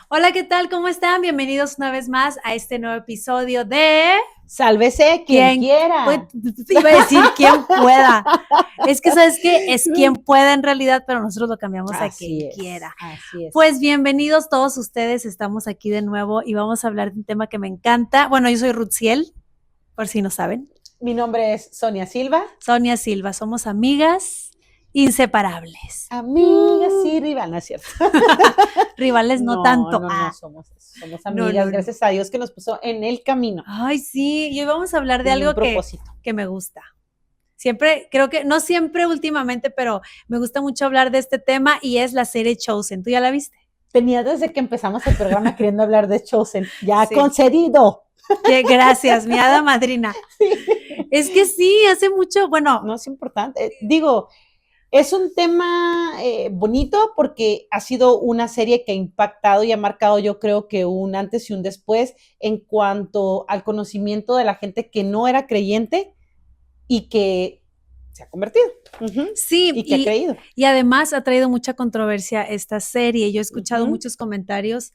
Hola, ¿qué tal? ¿Cómo están? Bienvenidos una vez más a este nuevo episodio de Sálvese quien quien pues, quiera. iba a decir quien pueda. Es que, ¿sabes qué? Es quien pueda en realidad, pero nosotros lo cambiamos a quien Así es, quiera. así es. Pues bienvenidos todos ustedes, estamos aquí de nuevo y vamos a hablar de un tema que me encanta. Bueno, yo soy Rutziel, por si no saben. Mi nombre es Sonia Silva. Sonia Silva, somos amigas inseparables. Amiga, sí, rival, no es cierto. Rivales no No, tanto. no, no somos eso. Somos No, amigas, no, no. gracias a Dios que nos puso en el camino, Ay, sí, y hoy vamos a hablar de en un algo propósito. que me gusta. Siempre, creo que, no siempre últimamente, pero me gusta mucho hablar de este tema y es la serie Chosen. ¿Tú ya la viste? Tenía desde que empezamos el programa queriendo hablar de Chosen. Ya Sí. concedido. Gracias, mi hada madrina. Sí. Es que sí, hace mucho, bueno, No es importante. Digo, es un tema bonito porque ha sido una serie que ha impactado y ha marcado, yo creo que un antes y un después en cuanto al conocimiento de la gente que no era creyente y que se ha convertido sí, y que ha creído. y además ha traído mucha controversia esta serie. Yo he escuchado Ujú. muchos comentarios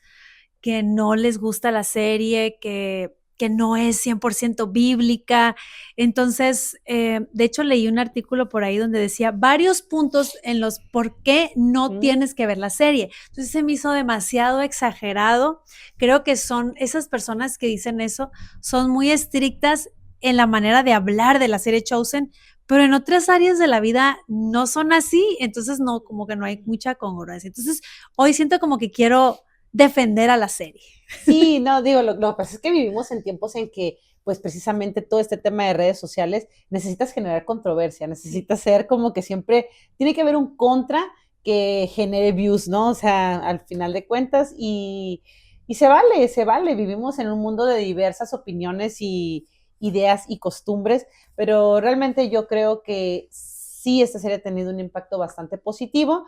que no les gusta la serie, que no es 100% bíblica. Entonces, de hecho, leí un artículo por ahí donde decía varios puntos en los por qué no Ujú. tienes que ver la serie. Entonces se me hizo demasiado exagerado. Creo que son esas personas que dicen eso, son muy estrictas en la manera de hablar de la serie Chosen, pero en otras áreas de la vida no son así, entonces no, como que no hay mucha congruencia. Entonces, hoy siento como que quiero defender a la serie. Sí, no, digo, lo que pasa es que vivimos en tiempos en que, pues precisamente todo este tema de redes sociales, necesitas generar controversia, necesitas ser como que siempre, tiene que haber un contra que genere views, ¿no? O sea, al final de cuentas, y se vale, vivimos en un mundo de diversas opiniones y ideas y costumbres, pero realmente yo creo que sí, esta serie ha tenido un impacto bastante positivo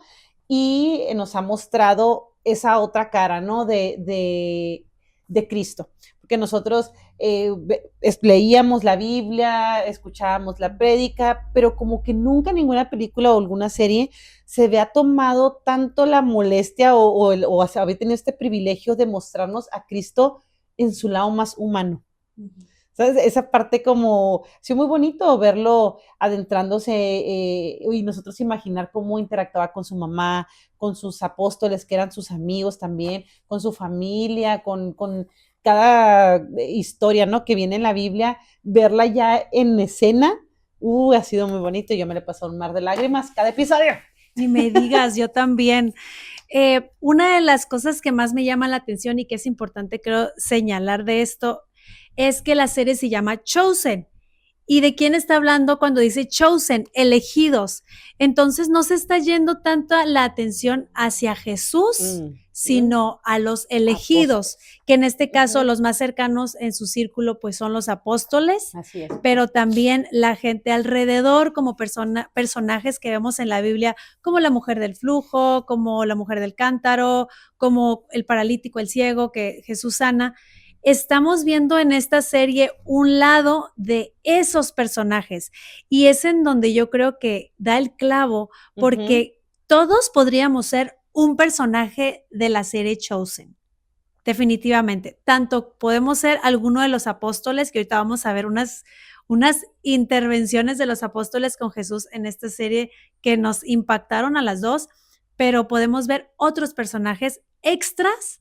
y nos ha mostrado esa otra cara, ¿no? De Cristo. Porque nosotros leíamos la Biblia, escuchábamos la prédica, pero como que nunca en ninguna película o alguna serie se había tomado tanto la molestia o había tenido este privilegio de mostrarnos a Cristo en su lado más humano. ¿Sabes? Esa parte como, sí, muy bonito verlo adentrándose y nosotros imaginar cómo interactuaba con su mamá, con sus apóstoles, que eran sus amigos también, con su familia, con cada historia, ¿no? Que viene en la Biblia, verla ya en escena, ha sido muy bonito. Yo me le he pasado un mar de lágrimas cada episodio. Ni me digas, yo también. Una de las cosas que más me llama la atención y que es importante, creo, señalar de esto es que la serie se llama Chosen. ¿Y de quién está hablando cuando dice chosen? Elegidos. Entonces no se está yendo tanto la atención hacia Jesús, sino a los elegidos, Apóstoles. que en este caso los más cercanos en su círculo pues son los apóstoles, Así es. pero también la gente alrededor como personajes que vemos en la Biblia, como la mujer del flujo, como la mujer del cántaro, como el paralítico, el ciego que Jesús sana. Estamos viendo en esta serie un lado de esos personajes y es en donde yo creo que da el clavo porque todos podríamos ser un personaje de la serie Chosen. Definitivamente. Tanto podemos ser alguno de los apóstoles, que ahorita vamos a ver unas intervenciones de los apóstoles con Jesús en esta serie que nos impactaron a las dos, pero podemos ver otros personajes extras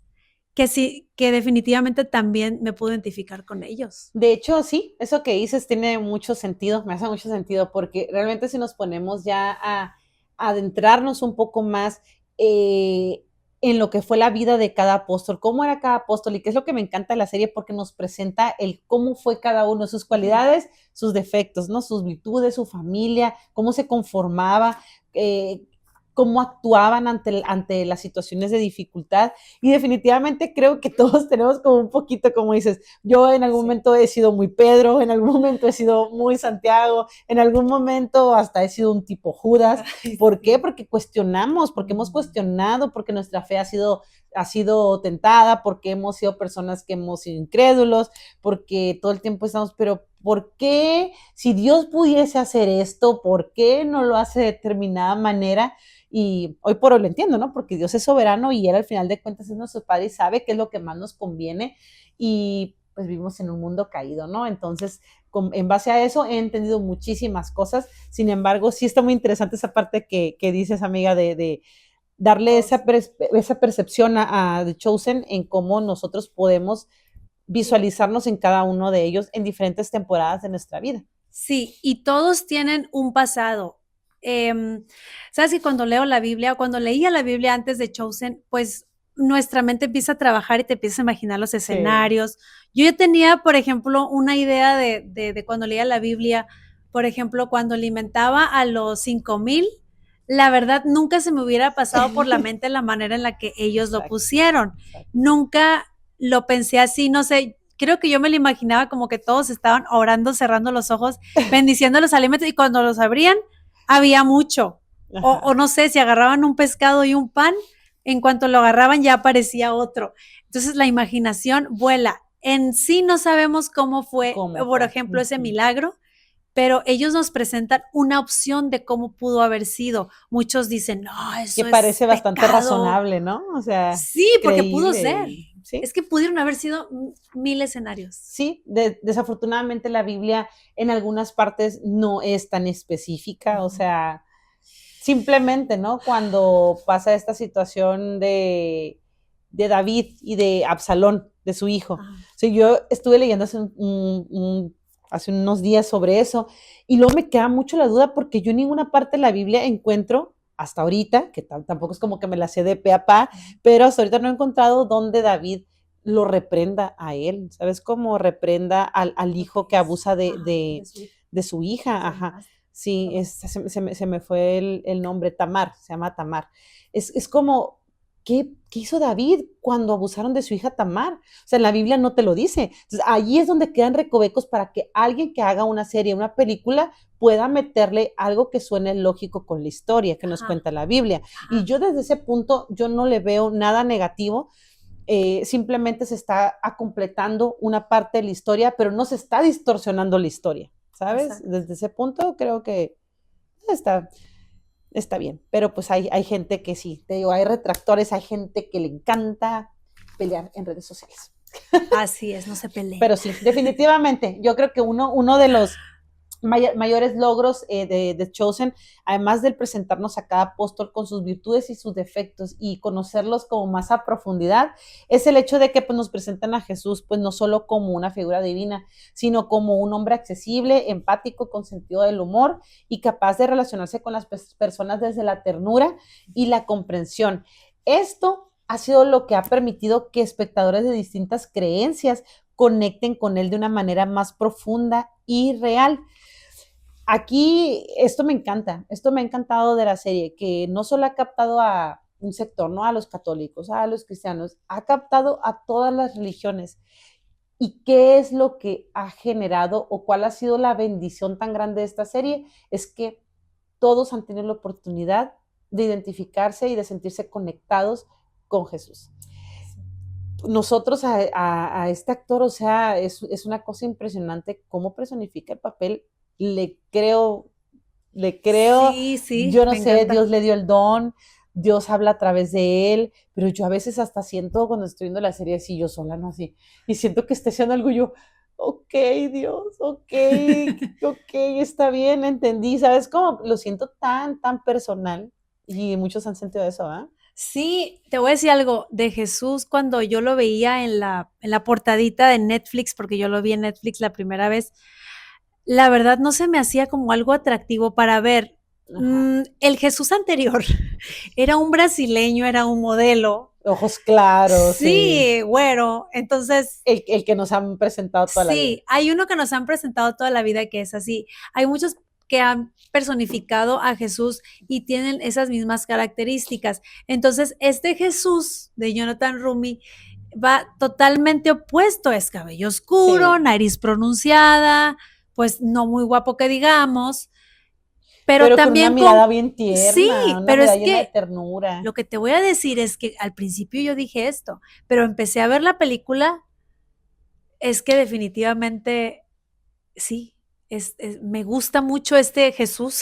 que sí, que definitivamente también me puedo identificar con ellos. De hecho, sí, eso que dices tiene mucho sentido, me hace mucho sentido, porque realmente si nos ponemos ya a adentrarnos un poco más en lo que fue la vida de cada apóstol, cómo era cada apóstol y qué es lo que me encanta de la serie, porque nos presenta el cómo fue cada uno, sus cualidades, sus defectos, ¿no? Sus virtudes, su familia, cómo se conformaba, cómo actuaban ante las situaciones de dificultad. Y definitivamente creo que todos tenemos como un poquito, como dices, yo en algún momento he sido muy Pedro, en algún momento he sido muy Santiago, en algún momento hasta he sido un tipo Judas. ¿Por qué? Porque cuestionamos, porque hemos cuestionado, porque nuestra fe ha sido tentada, porque hemos sido personas que hemos sido incrédulos, porque todo el tiempo estamos, pero ¿por qué si Dios pudiese hacer esto, por qué no lo hace de determinada manera? Y hoy por hoy lo entiendo, ¿no? Porque Dios es soberano y Él al final de cuentas es nuestro Padre y sabe qué es lo que más nos conviene y pues vivimos en un mundo caído, ¿no? Entonces, en base a eso he entendido muchísimas cosas, sin embargo, sí está muy interesante esa parte que dices, amiga, de darle esa percepción a The Chosen en cómo nosotros podemos visualizarnos en cada uno de ellos en diferentes temporadas de nuestra vida. Sí, y todos tienen un pasado. Sabes que cuando leo la Biblia, cuando leía la Biblia antes de Chosen, pues nuestra mente empieza a trabajar y te empieza a imaginar los escenarios. Sí. Yo ya tenía, por ejemplo, una idea de cuando leía la Biblia, por ejemplo, cuando alimentaba a los 5,000, la verdad nunca se me hubiera pasado por la mente la manera en la que ellos lo pusieron. Exacto. Nunca lo pensé así, no sé, creo que yo me lo imaginaba como que todos estaban orando, cerrando los ojos, bendiciendo los alimentos y cuando los abrían había mucho. O no sé, si agarraban un pescado y un pan, en cuanto lo agarraban ya aparecía otro. Entonces la imaginación vuela. En sí no sabemos cómo fue, por ejemplo, ese milagro, pero ellos nos presentan una opción de cómo pudo haber sido. Muchos dicen, no, eso que parece es bastante pecado. Razonable, ¿no? O sea, sí, porque pudo ser. ¿Sí? Es que pudieron haber sido 1000 escenarios. Sí, desafortunadamente la Biblia en algunas partes no es tan específica, o sea, simplemente, ¿no? Cuando pasa esta situación de David y de Absalón, de su hijo. O sea, yo estuve leyendo hace unos días sobre eso y luego me queda mucho la duda porque yo en ninguna parte de la Biblia encuentro hasta ahorita, que tampoco es como que me la sé de pe a pa, pero hasta ahorita no he encontrado dónde David lo reprenda a él, ¿sabes? Cómo reprenda al hijo que abusa de su hija, ajá. Sí, se me fue el nombre, Tamar, se llama Tamar. Es como, ¿qué hizo David cuando abusaron de su hija Tamar? O sea, en la Biblia no te lo dice. Entonces, allí es donde quedan recovecos para que alguien que haga una serie, una película, pueda meterle algo que suene lógico con la historia que nos cuenta la Biblia. Y yo desde ese punto, yo no le veo nada negativo. Simplemente se está completando una parte de la historia, pero no se está distorsionando la historia, ¿sabes? Exacto. Desde ese punto creo que está bien, pero pues hay gente que sí, te digo, hay retractores, hay gente que le encanta pelear en redes sociales. Así es, no se peleen. Pero sí, definitivamente, yo creo que uno de los mayores logros de Chosen, además del presentarnos a cada apóstol con sus virtudes y sus defectos y conocerlos como más a profundidad, es el hecho de que pues, nos presentan a Jesús pues no solo como una figura divina, sino como un hombre accesible, empático, con sentido del humor y capaz de relacionarse con las personas desde la ternura y la comprensión. Esto ha sido lo que ha permitido que espectadores de distintas creencias conecten con él de una manera más profunda y real. Aquí, esto me ha encantado de la serie, que no solo ha captado a un sector, ¿no? A los católicos, a los cristianos, ha captado a todas las religiones. ¿Y qué es lo que ha generado o cuál ha sido la bendición tan grande de esta serie? Es que todos han tenido la oportunidad de identificarse y de sentirse conectados con Jesús. Nosotros a este actor, o sea, es una cosa impresionante cómo personifica el papel. Le creo, sí, yo no sé, encanta. Dios le dio el don, Dios habla a través de él, pero yo a veces hasta siento cuando estoy viendo la serie así, yo sola, no así, y siento que está haciendo algo yo, ok, Dios, ok, está bien, entendí, ¿sabes cómo? Lo siento tan personal, y muchos han sentido eso, ¿eh? Sí, te voy a decir algo de Jesús cuando yo lo veía en la portadita de Netflix, porque yo lo vi en Netflix la primera vez, la verdad no se me hacía como algo atractivo para ver. El Jesús anterior era un brasileño, era un modelo. Ojos claros. Sí, güero. Entonces. El que nos han presentado toda la vida. Sí, hay uno que nos han presentado toda la vida que es así. Hay muchos que han personificado a Jesús y tienen esas mismas características. Entonces, este Jesús de Jonathan Rumi va totalmente opuesto, es cabello oscuro, sí. Nariz pronunciada, pues no muy guapo que digamos, pero también con una mirada bien tierna, sí, una pero mirada es llena que de ternura. Lo que te voy a decir es que al principio yo dije esto, pero empecé a ver la película, es que definitivamente sí, me gusta mucho este Jesús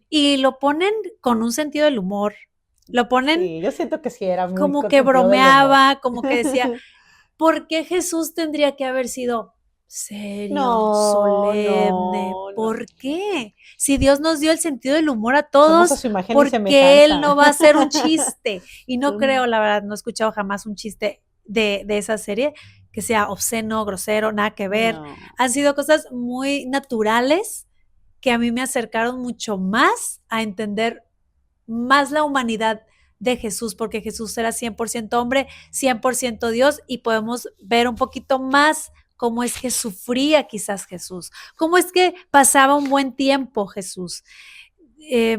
y lo ponen con un sentido del humor, lo ponen Sí, yo siento que sí era muy como con que sentido del humor. bromeaba, como que decía, ¿por qué Jesús tendría que haber sido serio, No, solemne? no, no. ¿Por qué? Si Dios nos dio el sentido del humor a Somos a todos, su imagen y ¿por qué Él semejanza. no va a hacer un chiste? Y no Ujú. creo, la verdad, no he escuchado jamás un chiste de esa serie que sea obsceno, grosero, nada que ver. No. Han sido cosas muy naturales que a mí me acercaron mucho más a entender más la humanidad de Jesús, porque Jesús era 100% hombre, 100% Dios, y podemos ver un poquito más cómo es que sufría quizás Jesús, cómo es que pasaba un buen tiempo Jesús. Eh,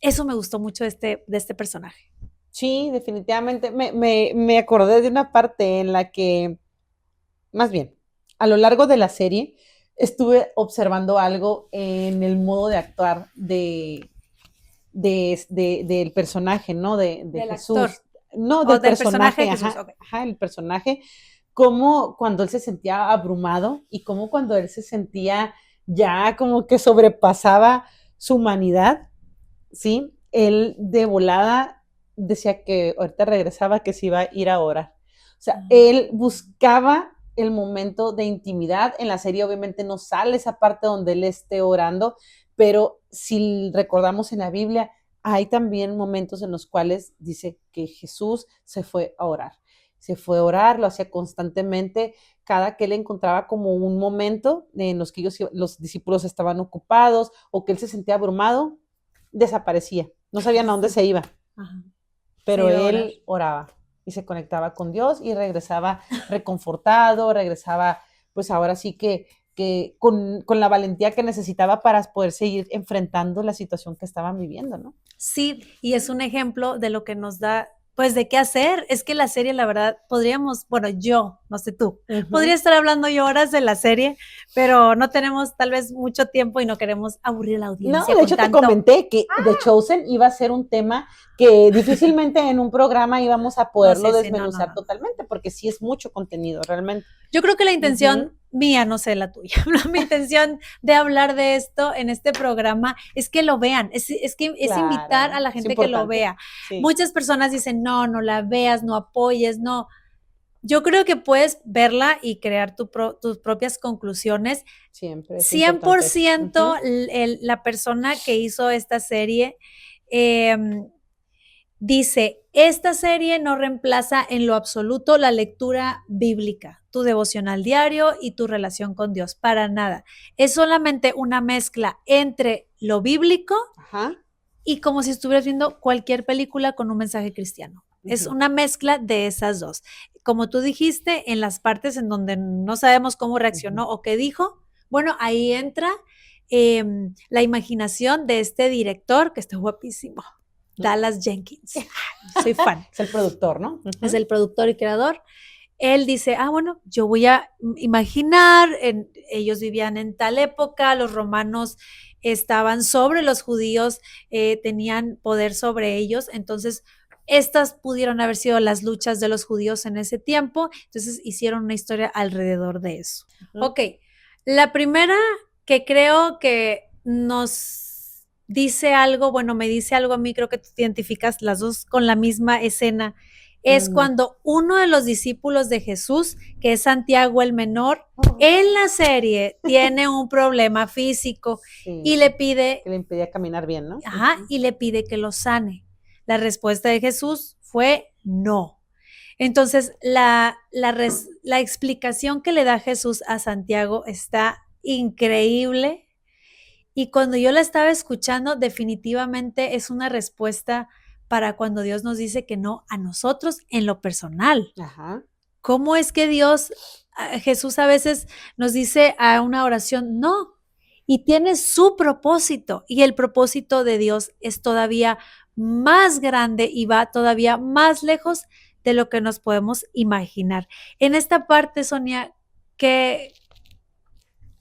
Eso me gustó mucho de este personaje. Sí, definitivamente. Me acordé de una parte en la que, más bien, a lo largo de la serie, estuve observando algo en el modo de actuar del personaje, ¿no? De Del actor Jesús. No, o del del personaje de personaje, Jesús. ajá, Okay. ajá, el personaje, como cuando él se sentía abrumado y como cuando él se sentía ya como que sobrepasaba su humanidad, ¿sí? Él de volada decía que ahorita regresaba, que se iba a ir a orar. O sea, él buscaba el momento de intimidad. En la serie obviamente no sale esa parte donde él esté orando, pero si recordamos en la Biblia, hay también momentos en los cuales dice que Jesús se fue a orar. Se fue a orar, lo hacía constantemente, cada que él encontraba como un momento en los que los discípulos estaban ocupados o que él se sentía abrumado, desaparecía, no sabían a dónde Sí. se iba, Ajá. Se pero iba a orar. él oraba y se conectaba con Dios y regresaba reconfortado, regresaba pues ahora sí que con la valentía que necesitaba para poder seguir enfrentando la situación que estaban viviendo, ¿no? Sí, y es un ejemplo de lo que nos da, pues, de qué hacer. Es que la serie, la verdad, podríamos, bueno, yo, no sé tú, podría Ujú. estar hablando yo horas de la serie, pero no tenemos tal vez mucho tiempo y no queremos aburrir a la No, audiencia de con hecho te tanto. comenté que The Chosen iba a ser un tema que difícilmente en un programa íbamos a No, poderlo sí, sí, no, no, desmenuzar no, no. totalmente, porque sí es mucho contenido realmente. Yo creo que la Ujú. intención mía, no sé la tuya, mi intención de hablar de esto en este programa es que lo vean, que es invitar a Claro, la es gente que lo importante. vea. Sí, Muchas personas dicen, no, no la veas, no apoyes, no. Yo creo que puedes verla y crear tus propias conclusiones. siempre es importante eso. 100% Ujú. la persona que hizo esta serie eh, dice, esta serie no reemplaza en lo absoluto la lectura bíblica, tu devocional diario y tu relación con Dios, para nada. Es solamente una mezcla entre lo bíblico Ajá. y como si estuvieras viendo cualquier película con un mensaje cristiano. Es Ujú. una mezcla de esas dos. Como tú dijiste, en las partes en donde no sabemos cómo Ujú. reaccionó o qué dijo, bueno, ahí entra la imaginación de este director que está guapísimo, Dallas Jenkins. Soy fan. Es el productor, ¿no? Es Ujú. el productor y creador. Él dice, bueno, yo voy a imaginar, ellos vivían en tal época, los romanos estaban sobre los judíos, tenían poder sobre ellos, entonces estas pudieron haber sido las luchas de los judíos en ese tiempo, entonces hicieron una historia alrededor de eso. Ujú. Ok, la primera que creo que nos dice algo, bueno, me dice algo a mí, creo que tú te identificas las dos con la misma escena, es Mm. cuando uno de los discípulos de Jesús, que es Santiago el menor, en la serie tiene un problema físico y Sí, le pide, que le impedía caminar bien, ¿no? ajá, Ujú. y le pide que lo sane. La respuesta de Jesús fue no. Entonces, la explicación que le da Jesús a Santiago está increíble y cuando yo la estaba escuchando, definitivamente es una respuesta para cuando Dios nos dice que no a nosotros en lo personal. Ajá. ¿Cómo es que Jesús a veces nos dice a una oración no? Y tiene su propósito y el propósito de Dios es todavía más grande y va todavía más lejos de lo que nos podemos imaginar. En esta parte, Sonia, que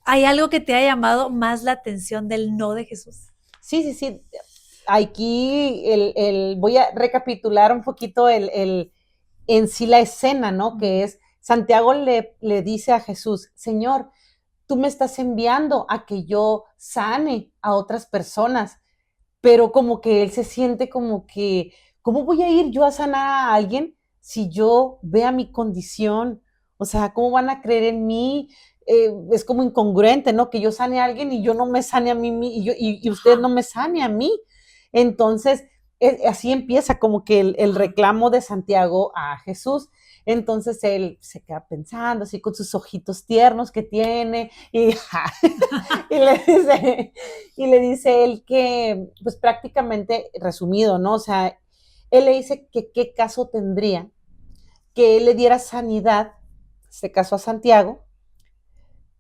hay algo que te ha llamado más la atención del no de Jesús. Sí, sí, sí. Aquí voy a recapitular un poquito en sí la escena, ¿no? Que es, Santiago le dice a Jesús, Señor, tú me estás enviando a que yo sane a otras personas, pero como que él se siente como que, ¿cómo voy a ir yo a sanar a alguien si yo vea mi condición? O sea, ¿cómo van a creer en mí? Es como incongruente, ¿no? Que yo sane a alguien y yo no me sane a mí y usted no me sane a mí. Entonces, así empieza como que el reclamo de Santiago a Jesús. Entonces él se queda pensando así con sus ojitos tiernos que tiene y le dice él que, pues prácticamente resumido, ¿no? O sea, él le dice que qué caso tendría que él le diera sanidad, en este caso a Santiago,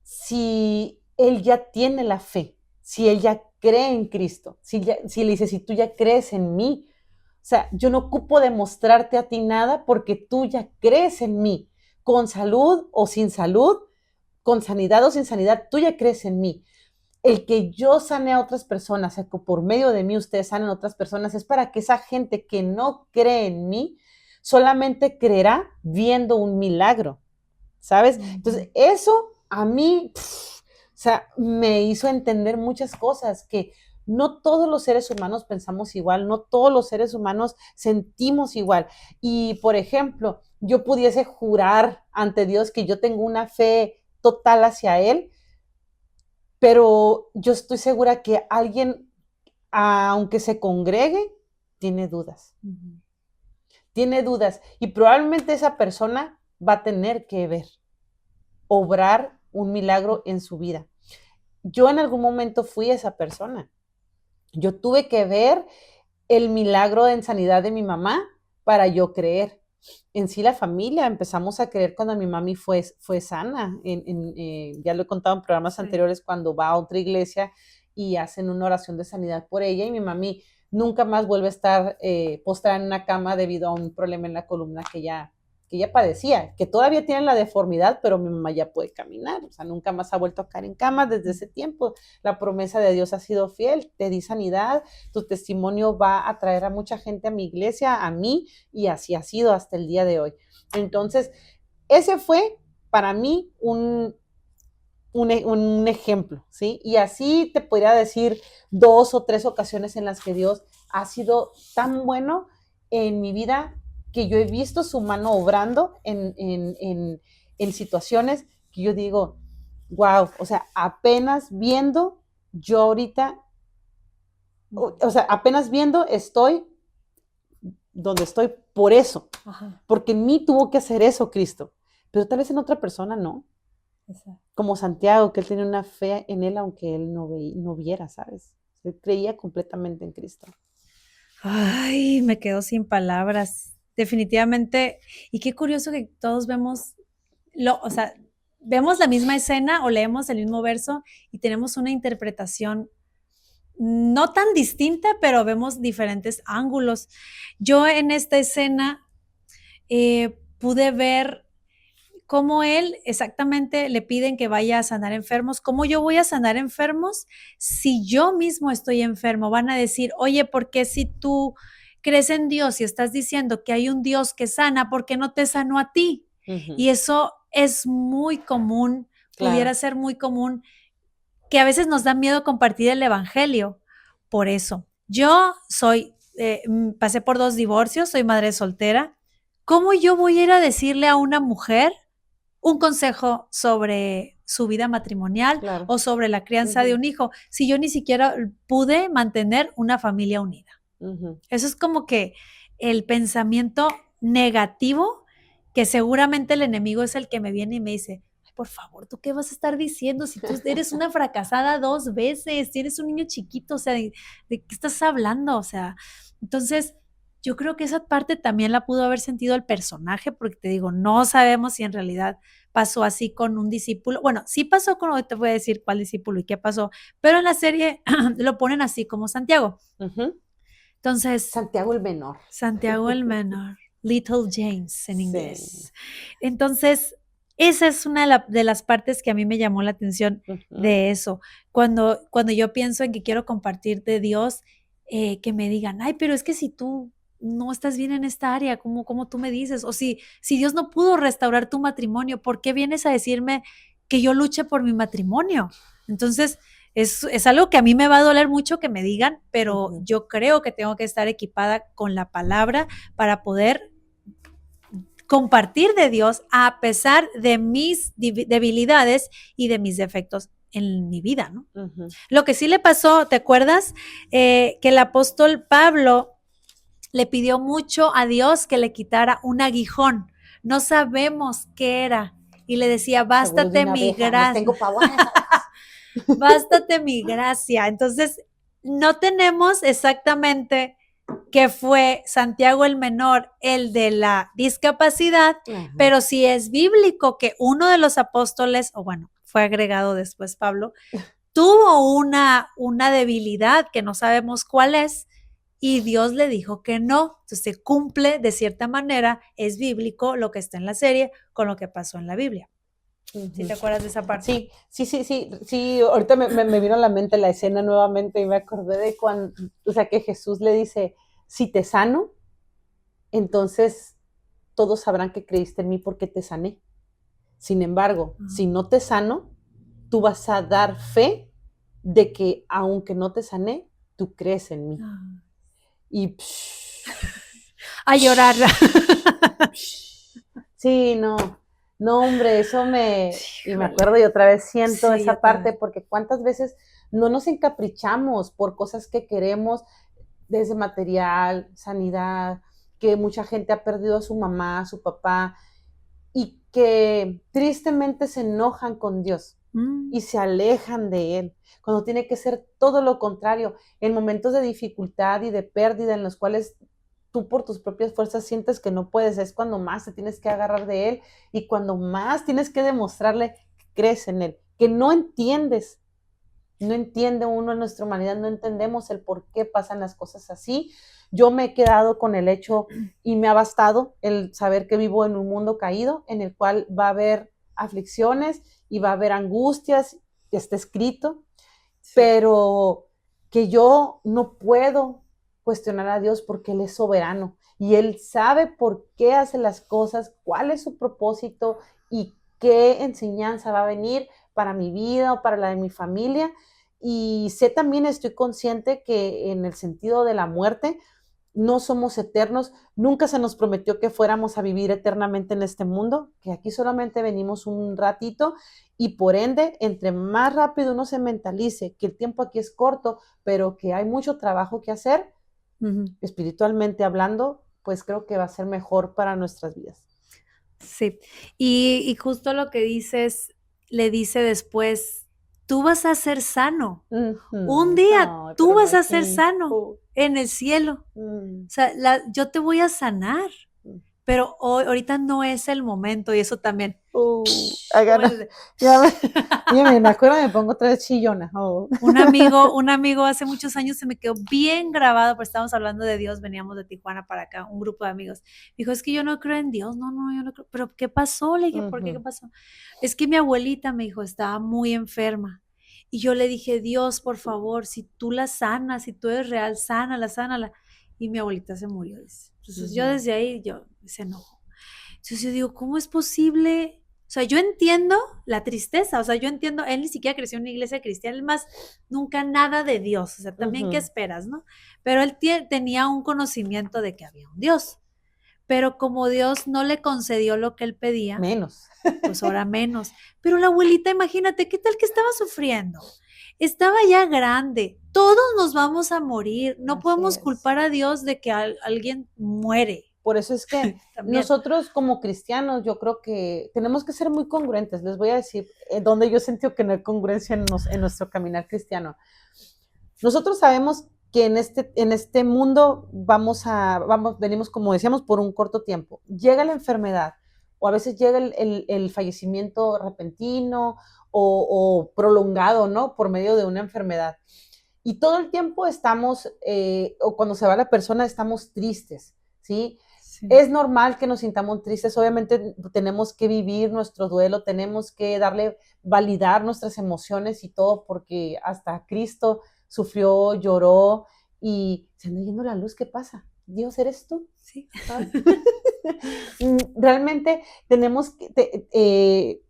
si él ya tiene la fe, si él ya cree en Cristo, si le dice, si tú ya crees en mí, o sea, yo no ocupo demostrarte a ti nada porque tú ya crees en mí, con salud o sin salud, con sanidad o sin sanidad, tú ya crees en mí. El que yo sane a otras personas, o sea, que por medio de mí ustedes sanen a otras personas, es para que esa gente que no cree en mí solamente creerá viendo un milagro, ¿sabes? Entonces, eso a mí, o sea, me hizo entender muchas cosas, que no todos los seres humanos pensamos igual, no todos los seres humanos sentimos igual. Y, por ejemplo, yo pudiese jurar ante Dios que yo tengo una fe total hacia Él, pero yo estoy segura que alguien, aunque se congregue, tiene dudas. Tiene dudas y probablemente esa persona va a tener que ver, obrar un milagro en su vida. Yo en algún momento fui esa persona. Yo tuve que ver el milagro en sanidad de mi mamá para yo creer. En sí, la familia empezamos a creer cuando mi mami fue sana. Ya lo he contado en programas anteriores, cuando va a otra iglesia y hacen una oración de sanidad por ella, y mi mami nunca más vuelve a estar postrada en una cama debido a un problema en la columna que ella padecía, que todavía tiene la deformidad, pero mi mamá ya puede caminar. O sea, nunca más ha vuelto a caer en cama desde ese tiempo. La promesa de Dios ha sido fiel, te di sanidad, tu testimonio va a traer a mucha gente a mi iglesia, a mí, y así ha sido hasta el día de hoy. Entonces, ese fue para mí un ejemplo, ¿sí? Y así te podría decir 2 o 3 ocasiones en las que Dios ha sido tan bueno en mi vida, que yo he visto su mano obrando en situaciones que yo digo, wow, o sea, apenas viendo, yo ahorita, o sea, apenas viendo estoy donde estoy por eso, porque en mí tuvo que hacer eso Cristo, pero tal vez en otra persona no. Exacto. Como Santiago, que él tenía una fe en él, aunque él no viera, ¿sabes? Él creía completamente en Cristo. Ay, me quedo sin palabras. Definitivamente. Y qué curioso que todos vemos, o sea, vemos la misma escena o leemos el mismo verso y tenemos una interpretación no tan distinta, pero vemos diferentes ángulos. Yo en esta escena pude ver cómo él exactamente le piden que vaya a sanar enfermos. ¿Cómo yo voy a sanar enfermos si yo mismo estoy enfermo? Van a decir, oye, ¿por qué si tú crees en Dios y estás diciendo que hay un Dios que sana, por qué no te sanó a ti? Y eso es muy común, pudiera ser muy común, que a veces nos da miedo compartir el evangelio. Por eso, yo pasé por 2 divorcios, soy madre soltera. ¿Cómo yo voy a ir a decirle a una mujer un consejo sobre su vida matrimonial o sobre la crianza de un hijo si yo ni siquiera pude mantener una familia unida? Eso es como que el pensamiento negativo, que seguramente el enemigo es el que me viene y me dice, ay, por favor, ¿tú qué vas a estar diciendo si tú eres una fracasada 2 veces, tienes un niño chiquito? O sea, ¿de qué estás hablando? O sea, entonces yo creo que esa parte también la pudo haber sentido el personaje, porque te digo, no sabemos si en realidad pasó así con un discípulo. Bueno, sí pasó con, te voy a decir cuál discípulo y qué pasó, pero en la serie lo ponen así como Santiago. Entonces, Santiago el menor. Santiago el menor, Little James en inglés. Entonces, esa es una de las partes que a mí me llamó la atención de eso. Cuando yo pienso en que quiero compartir de Dios, que me digan, ay, pero es que si tú no estás bien en esta área, ¿cómo tú me dices? O si Dios no pudo restaurar tu matrimonio, ¿por qué vienes a decirme que yo luche por mi matrimonio. Entonces, es algo que a mí me va a doler mucho que me digan, pero yo creo que tengo que estar equipada con la palabra para poder compartir de Dios a pesar de mis debilidades y de mis defectos en mi vida, ¿no? Lo que sí le pasó, ¿te acuerdas? Que el apóstol Pablo le pidió mucho a Dios que le quitara un aguijón. No sabemos qué era. Y le decía, bástate mi gracia. Tengo pavor. Bástate mi gracia. Entonces, no tenemos exactamente que fue Santiago el Menor, el de la discapacidad, pero sí es bíblico que uno de los apóstoles, o bueno, fue agregado después Pablo, tuvo una debilidad que no sabemos cuál es, y Dios le dijo que no. Entonces se cumple de cierta manera, es bíblico lo que está en la serie con lo que pasó en la Biblia. ¿Sí te acuerdas de esa parte? Sí. Ahorita me vino a la mente la escena nuevamente y me acordé de cuando, o sea, que Jesús le dice, si te sano, entonces todos sabrán que creíste en mí porque te sané. Sin embargo, si no te sano, tú vas a dar fe de que aunque no te sané, tú crees en mí. Y a llorar. Sí, no, hombre, eso y me acuerdo y otra vez siento esa parte, porque cuántas veces no nos encaprichamos por cosas que queremos, desde material, sanidad, que mucha gente ha perdido a su mamá, a su papá, y que tristemente se enojan con Dios y se alejan de Él, cuando tiene que ser todo lo contrario, en momentos de dificultad y de pérdida en los cuales tú por tus propias fuerzas sientes que no puedes, es cuando más te tienes que agarrar de Él y cuando más tienes que demostrarle que crees en Él, que no entiendes. No entiende uno en nuestra humanidad, no entendemos el por qué pasan las cosas así. Yo me he quedado con el hecho y me ha bastado el saber que vivo en un mundo caído en el cual va a haber aflicciones y va a haber angustias, que está escrito, pero que yo no puedo cuestionar a Dios porque Él es soberano y Él sabe por qué hace las cosas, cuál es su propósito y qué enseñanza va a venir para mi vida o para la de mi familia. Y también estoy consciente que en el sentido de la muerte, no somos eternos, nunca se nos prometió que fuéramos a vivir eternamente en este mundo, que aquí solamente venimos un ratito y por ende, entre más rápido uno se mentalice que el tiempo aquí es corto, pero que hay mucho trabajo que hacer, espiritualmente hablando, pues creo que va a ser mejor para nuestras vidas. Sí, y justo lo que dices, le dice después, tú vas a ser sano. Un día tú vas a ser sano en el cielo. O sea, yo te voy a sanar, pero ahorita no es el momento y eso también. Me acuerdo, me pongo otra vez chillona. Un amigo hace muchos años se me quedó bien grabado, porque estábamos hablando de Dios, veníamos de Tijuana para acá, un grupo de amigos. Dijo, es que yo no creo en Dios, no, yo no creo. ¿Pero qué pasó? Le dije, ¿por qué? ¿Qué pasó? Es que mi abuelita me dijo, estaba muy enferma. Y yo le dije, Dios, por favor, si tú la sanas, si tú eres real, sánala. Y mi abuelita se murió. Dice. Entonces yo desde ahí, se enojó. Entonces yo digo, ¿cómo es posible? O sea, yo entiendo la tristeza, o sea, yo entiendo, él ni siquiera creció en una iglesia cristiana, él más nunca nada de Dios, o sea, también qué esperas, ¿no? Pero él tenía un conocimiento de que había un Dios, pero como Dios no le concedió lo que él pedía, menos, pues ahora menos. Pero la abuelita, imagínate, ¿qué tal que estaba sufriendo? Estaba ya grande, todos nos vamos a morir, no podemos culpar a Dios de que alguien muere. Por eso es que nosotros como cristianos, yo creo que tenemos que ser muy congruentes. Les voy a decir donde yo sentí que no hay congruencia en nuestro caminar cristiano. Nosotros sabemos que en este mundo venimos, como decíamos, por un corto tiempo. Llega la enfermedad o a veces llega el fallecimiento repentino o prolongado, ¿no? Por medio de una enfermedad. Y todo el tiempo estamos, o cuando se va la persona, estamos tristes, ¿sí? Es normal que nos sintamos tristes, obviamente tenemos que vivir nuestro duelo, tenemos que validar nuestras emociones y todo, porque hasta Cristo sufrió, lloró y se anda yendo la luz, ¿qué pasa? Dios, ¿eres tú? Sí. Realmente tenemos que,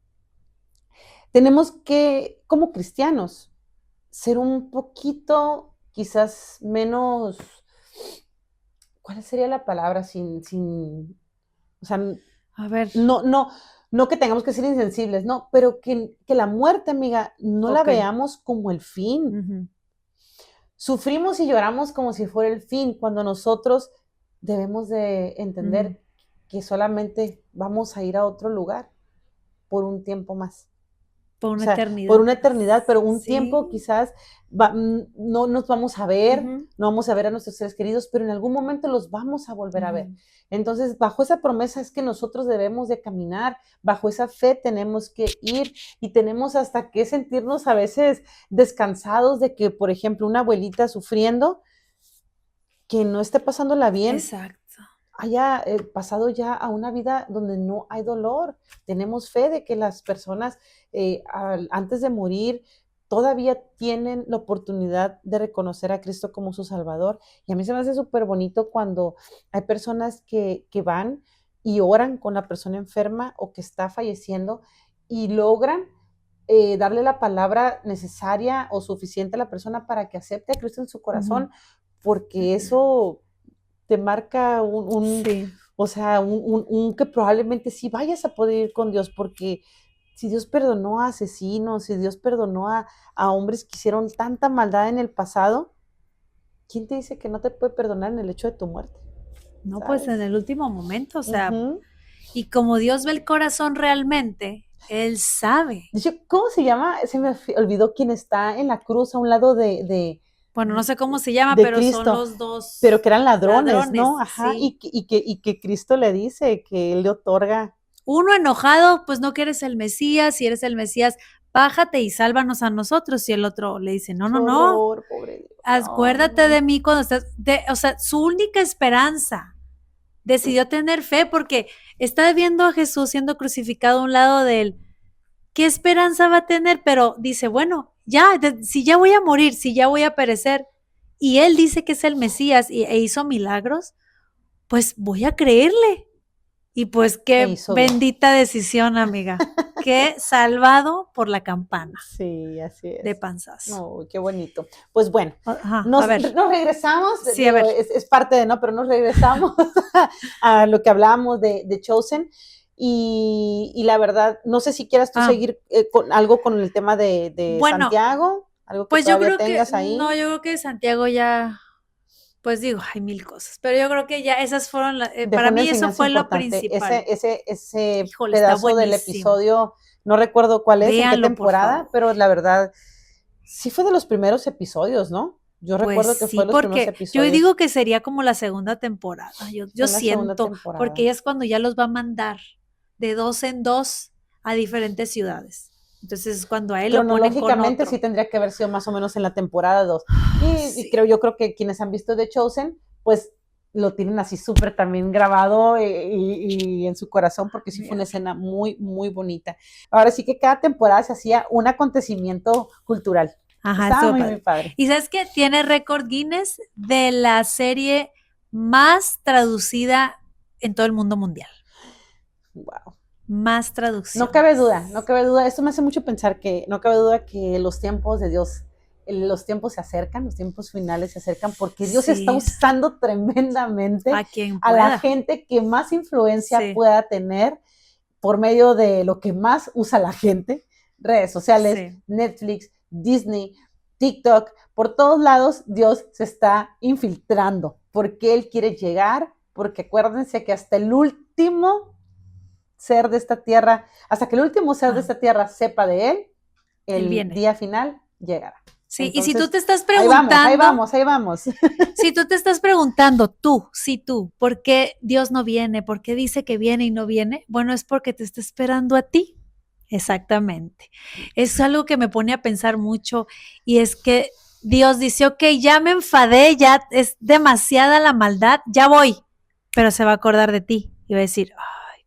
tenemos que, como cristianos, ser un poquito quizás menos, ¿cuál sería la palabra? O sea, A ver, no que tengamos que ser insensibles, no, pero que la muerte, amiga, no la ok. veamos como el fin. Ujú, Sufrimos y lloramos como si fuera el fin, cuando nosotros debemos de ujú. entender que solamente vamos a ir a otro lugar por un tiempo más. Por O una sea, por eternidad. una eternidad, pero un Sí. tiempo quizás no nos vamos a ver, Ujú, no vamos a ver a nuestros seres queridos, pero en algún momento los vamos a volver a ver. ujú. Entonces, bajo esa promesa es que nosotros debemos de caminar, bajo esa fe tenemos que ir y tenemos hasta que sentirnos a veces descansados de que, por ejemplo, una abuelita sufriendo, que no esté pasándola bien, Exacto. haya pasado ya a una vida donde no hay dolor. Tenemos fe de que las personas antes de morir todavía tienen la oportunidad de reconocer a Cristo como su Salvador. Y a mí se me hace súper bonito cuando hay personas que van y oran con la persona enferma o que está falleciendo y logran darle la palabra necesaria o suficiente a la persona para que acepte a Cristo en su Ujú. corazón, porque eso te marca Sí. o sea, que probablemente sí vayas a poder ir con Dios, porque si Dios perdonó a asesinos, si Dios perdonó a hombres que hicieron tanta maldad en el pasado, ¿quién te dice que no te puede perdonar en el hecho de tu muerte? No, pues en ¿Sabes? el último momento, o sea, Ujú. y como Dios ve el corazón realmente, Él sabe. De hecho, ¿cómo se llama? Se me olvidó quién está en la cruz a un lado Bueno, no sé cómo se llama, de pero son Cristo, los pero dos que eran ladrones, ¿no? ladrones, Ajá, sí. y que Cristo le dice que Él le otorga. Uno enojado, pues no que eres el Mesías, si eres el Mesías, bájate y sálvanos a nosotros. Y el otro le dice, no, Qué no, no, horror, pobre Dios. acuérdate No. de mí cuando estás, o sea, su única esperanza, decidió tener fe porque está viendo a Jesús siendo crucificado a un lado de él. ¿Qué esperanza va a tener? Pero dice, bueno, ya, si ya voy a morir, si ya voy a perecer, y él dice que es el Mesías e hizo milagros, pues voy a creerle. Y pues E qué hizo bien. bendita decisión, amiga. Qué salvado por la campana Sí, así de es. panzazo. No, qué bonito. Pues bueno, Ajá, a ver. nos regresamos, Sí, a digo, ver. es parte de, ¿no? Pero nos regresamos a lo que hablábamos de Chosen. Y la verdad, no sé si quieras tú Ah, seguir con algo con el tema de bueno, Santiago, algo que pues yo todavía creo que, tengas no, ahí. yo creo que Santiago ya, pues digo, hay mil cosas, pero yo creo que ya esas fueron, Dejó para una mí eso enseñanza fue lo importante. principal. Ese Híjole, está pedazo del buenísimo. episodio, no recuerdo cuál es, en qué Véanlo, por temporada, favor. pero la verdad, sí fue de los primeros episodios, ¿no? Yo Pues recuerdo que fue sí, de los primeros porque yo digo episodios. que sería como la segunda temporada. Yo Fue la segunda siento, porque temporada. ella es cuando ya los va a mandar de dos en dos a diferentes ciudades. Entonces es cuando a él lo ponen con Cronológicamente sí otro. tendría que haber sido más o menos en la temporada 2. Y Sí, yo creo que quienes han visto The Chosen, pues lo tienen así súper también grabado y en su corazón, porque sí fue una véanlo. escena muy, muy bonita. Ahora sí que cada temporada se hacía un acontecimiento cultural. Ajá, Estaba estuvo muy, muy padre. padre. Y sabes que tiene récord Guinness de la serie más traducida en todo el mundo mundial. Wow. Más No cabe duda, traducciones. no cabe duda. Esto me hace mucho pensar que no cabe duda que los tiempos de Dios, los tiempos se acercan, los tiempos finales se acercan, porque Dios está Sí, usando tremendamente a quien a la pueda. gente que más influencia Sí, pueda tener por medio de lo que más usa la gente, redes sociales, sí. Netflix, Disney, TikTok, por todos lados Dios se está infiltrando, porque Él quiere llegar, porque acuérdense que hasta el último ser de esta tierra, hasta que el último ser de Ah, esta tierra sepa de Él, él el viene. día final llegará. Sí, y si tú Entonces, te estás ahí vamos, ahí preguntando, vamos, ahí vamos. si tú te estás preguntando, tú, sí tú, ¿por qué Dios no viene? ¿Por qué dice que viene y no viene? Bueno, es porque te está esperando a ti. Exactamente. Es algo que me pone a pensar mucho y es que Dios dice, ok, ya me enfadé, ya es demasiada la maldad, ya voy, pero se va a acordar de ti y va a decir, ay,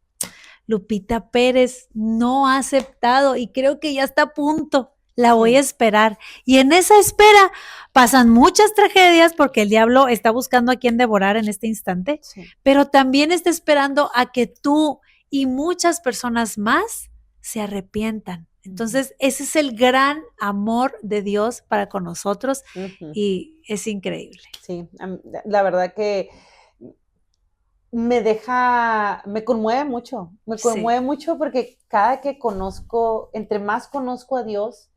Lupita Pérez no ha aceptado y creo que ya está a punto. La voy a Sí, esperar. Y en esa espera pasan muchas tragedias porque el diablo está buscando a quien devorar en este instante, sí. pero también está esperando a que tú y muchas personas más se arrepientan Entonces, ese es el gran amor de Dios para con nosotros Ujú. y es increíble. Sí, la verdad que me Sí, conmueve mucho porque cada que conozco, entre más conozco a Dios,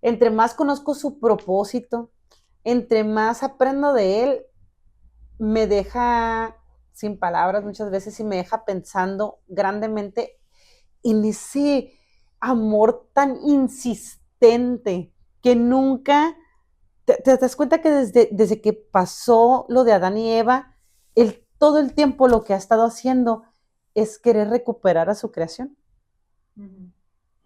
entre más conozco su propósito, entre más aprendo de Él, me deja sin palabras muchas veces y me deja pensando grandemente en ese amor tan insistente que nunca te das cuenta que desde que pasó lo de Adán y Eva, todo el tiempo lo que ha estado haciendo es querer recuperar a su creación.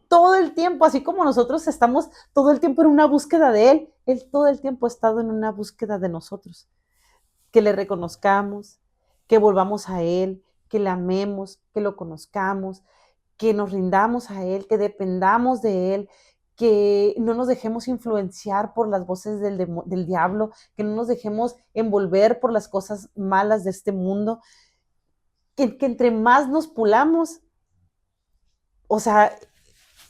Todo el tiempo, así como nosotros estamos todo el tiempo en una búsqueda de Él todo el tiempo ha estado en una búsqueda de nosotros. Que le reconozcamos, que volvamos a Él, que le amemos, que lo conozcamos, que nos rindamos a Él, que dependamos de Él, que no nos dejemos influenciar por las voces del diablo, que no nos dejemos envolver por las cosas malas de este mundo, que entre más nos pulamos, o sea,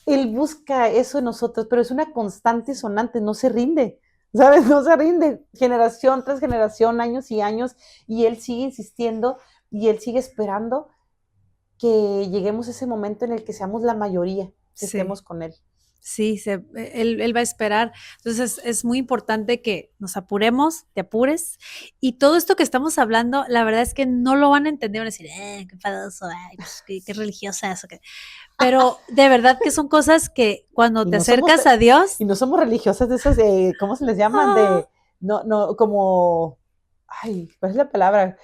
Él busca eso en nosotros, pero es una constante sonante, no se rinde. ¿Sabes? No se rinde, generación tras generación, años y años, y Él sigue insistiendo y Él sigue esperando que lleguemos a ese momento en el que seamos la mayoría, que sí. estemos con Él. Sí, él va a esperar. Entonces es muy importante que nos apuremos, te apures. Y todo esto que estamos hablando, la verdad es que no lo van a entender, van a decir, qué padoso, ay, pues, qué religiosa eso. Pero de verdad que son cosas que cuando Y te no somos, acercas a Dios, y no somos religiosas de esas, ¿cómo se les llaman? ah, No, como, ay, ¿cuál es la palabra?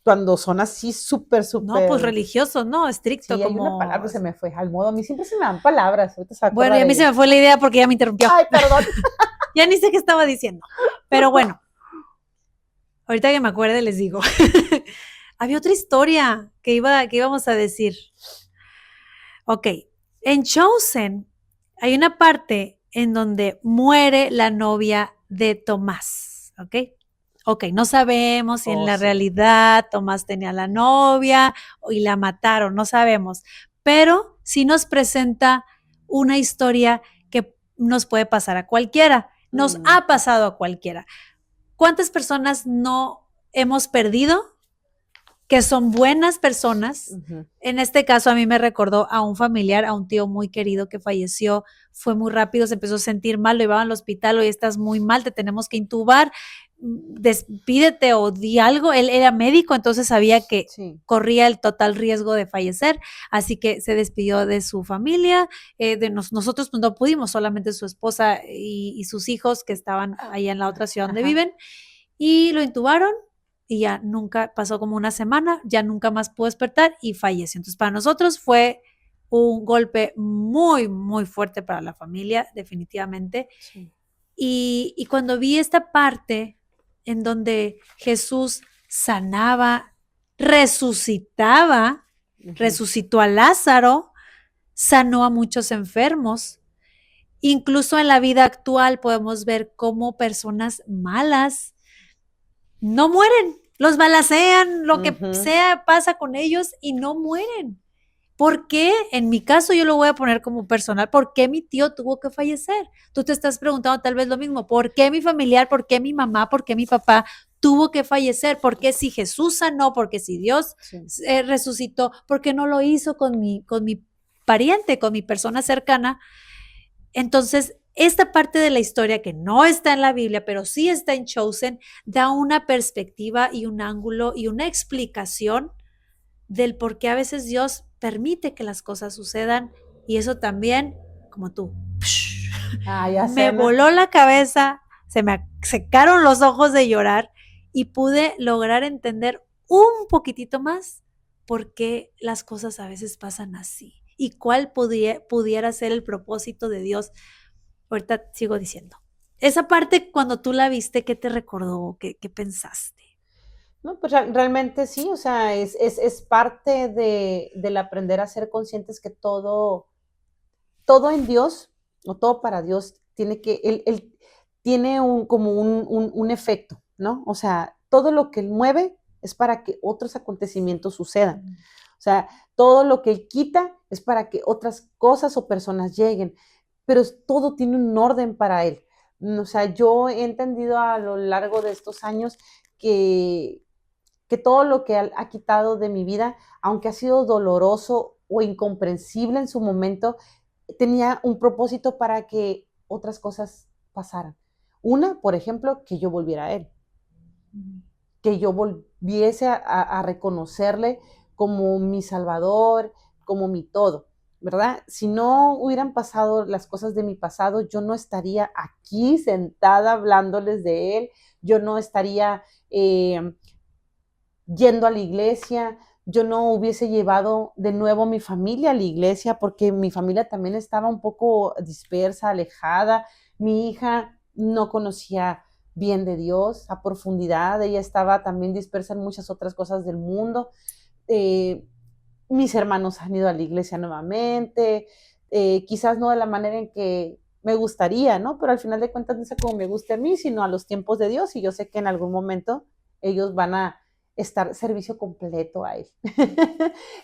Cuando son así súper, no, pues súper, religioso, no, estricto, sí, hay una como... palabra, se me fue, al modo, a mí siempre se me dan palabras, ahorita se va a Bueno, y acordar a mí se ella. me fue la idea porque ya me interrumpió. Ay, perdón. Ya ni sé qué estaba diciendo. Pero bueno, ahorita que me acuerde les digo. Había otra historia que íbamos a decir. Ok, en Chosen hay una parte en donde muere la novia de Tomás, ¿ok? Ok, no sabemos si en Oh, la sí. realidad Tomás tenía la novia y la mataron, no sabemos, pero sí nos presenta una historia que nos puede pasar a cualquiera, nos Mm, ha pasado a cualquiera. ¿Cuántas personas no hemos perdido que son buenas personas? ujú. En este caso a mí me recordó a un familiar, a un tío muy querido que falleció, fue muy rápido, se empezó a sentir mal, lo llevaban al hospital, hoy estás muy mal, te tenemos que intubar, despídete o di algo. Él era médico, entonces sabía que Sí. corría el total riesgo de fallecer, así que se despidió de su familia, nosotros pues, no pudimos, solamente su esposa y sus hijos que estaban allá en la otra ciudad donde Ajá. viven, y lo intubaron y ya nunca, pasó como una semana, ya nunca más pudo despertar y falleció. Entonces para nosotros fue un golpe muy, muy fuerte para la familia, definitivamente. Sí. Y cuando vi esta parte en donde Jesús sanaba, resucitaba, Ujú. resucitó a Lázaro, sanó a muchos enfermos. Incluso en la vida actual podemos ver cómo personas malas no mueren, los balacean, lo que Ujú. sea pasa con ellos y no mueren. ¿Por qué? En mi caso yo lo voy a poner como personal, ¿por qué mi tío tuvo que fallecer? Tú te estás preguntando tal vez lo mismo, ¿por qué mi familiar, por qué mi mamá, por qué mi papá tuvo que fallecer? ¿Por qué si Jesús sanó, porque si Dios Sí. resucitó, por qué no lo hizo con mi pariente, con mi persona cercana? Entonces, esta parte de la historia que no está en la Biblia, pero sí está en Chosen, da una perspectiva y un ángulo y una explicación del por qué a veces Dios permite que las cosas sucedan. Y eso también, como tú, Ah, ya me sé, ¿no? voló la cabeza, se me secaron los ojos de llorar y pude lograr entender un poquitito más por qué las cosas a veces pasan así y cuál pudiera ser el propósito de Dios. Ahorita sigo diciendo. Esa parte, cuando tú la viste, ¿qué te recordó? ¿Qué pensaste? No, pues realmente sí, o sea, es parte del aprender a ser conscientes que todo en Dios, o todo para Dios, él tiene como un efecto, ¿no? O sea, todo lo que Él mueve es para que otros acontecimientos sucedan. O sea, todo lo que Él quita es para que otras cosas o personas lleguen, pero todo tiene un orden para Él. O sea, yo he entendido a lo largo de estos años que, que todo lo que ha quitado de mi vida, aunque ha sido doloroso o incomprensible en su momento, tenía un propósito para que otras cosas pasaran. Una, por ejemplo, que yo volviera a Él, que yo volviese a reconocerle como mi Salvador, como mi todo, ¿verdad? Si no hubieran pasado las cosas de mi pasado, yo no estaría aquí sentada hablándoles de Él, yo no estaría yendo a la iglesia, yo no hubiese llevado de nuevo a mi familia a la iglesia porque mi familia también estaba un poco dispersa, alejada. Mi hija no conocía bien de Dios a profundidad, ella estaba también dispersa en muchas otras cosas del mundo. Eh, Mis hermanos han ido a la iglesia nuevamente, quizás no de la manera en que me gustaría, ¿no? Pero al final de cuentas no es como me guste a mí, sino a los tiempos de Dios, y yo sé que en algún momento ellos van a estar servicio completo a Él.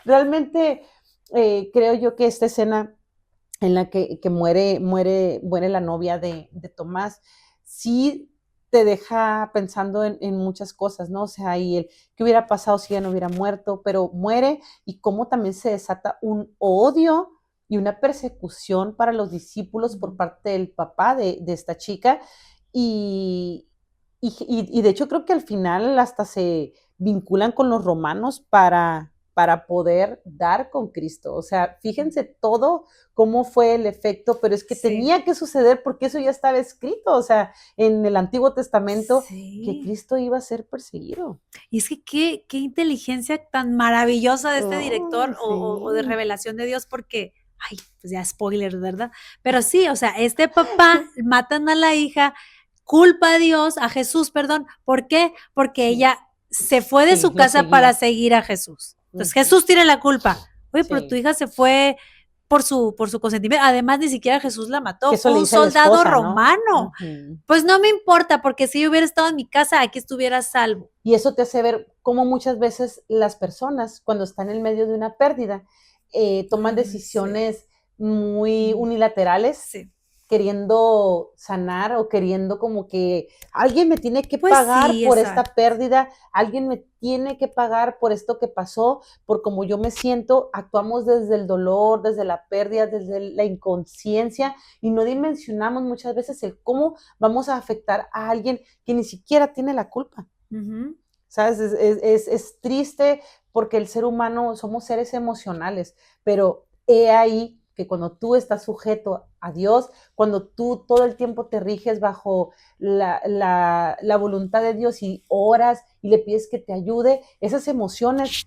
Realmente creo yo que esta escena en la que muere la novia de Tomás, sí te deja pensando en muchas cosas, ¿no? O sea, y el qué hubiera pasado si ella no hubiera muerto, pero muere, y cómo también se desata un odio y una persecución para los discípulos por parte del papá de esta chica, y, y de hecho creo que al final hasta se vinculan con los romanos para poder dar con Cristo. O sea, fíjense todo cómo fue el efecto, pero es que Sí. tenía que suceder porque eso ya estaba escrito, o sea, en el Antiguo Testamento, que Sí. Cristo iba a ser perseguido. Y es que qué inteligencia tan maravillosa de este Ay, director o de sí. revelación de Dios, porque, ay, pues ya spoiler, ¿verdad? Pero sí, o sea, este papá matan a la hija, culpa a Dios, a Jesús, perdón. ¿Por qué? Porque Sí. ella se fue de Sí, su lo casa para seguía. seguir a Jesús. Entonces Ujú. Jesús tiene la culpa. Oye, pero tu Sí. hija se fue por su consentimiento. Además, ni siquiera Jesús la Que mató, eso fue le un dice la soldado esposa, ¿no? romano. Ujú. Pues no me importa, porque si yo hubiera estado en mi casa, aquí estuviera a salvo. Y eso te hace ver cómo muchas veces las personas, cuando están en medio de una pérdida, toman Sí. decisiones muy unilaterales, Sí. queriendo sanar o queriendo como que alguien me tiene que Pues pagar sí, por esta exacto. pérdida, alguien me tiene que pagar por esto que pasó, por cómo yo me siento. Actuamos desde el dolor, desde la pérdida, desde la inconsciencia, y no dimensionamos muchas veces el cómo vamos a afectar a alguien que ni siquiera tiene la culpa. Ujú. ¿Sabes? Es triste porque el ser humano somos seres emocionales, pero he ahí que cuando tú estás sujeto a Dios, cuando tú todo el tiempo te riges bajo la voluntad de Dios y oras y le pides que te ayude, esas emociones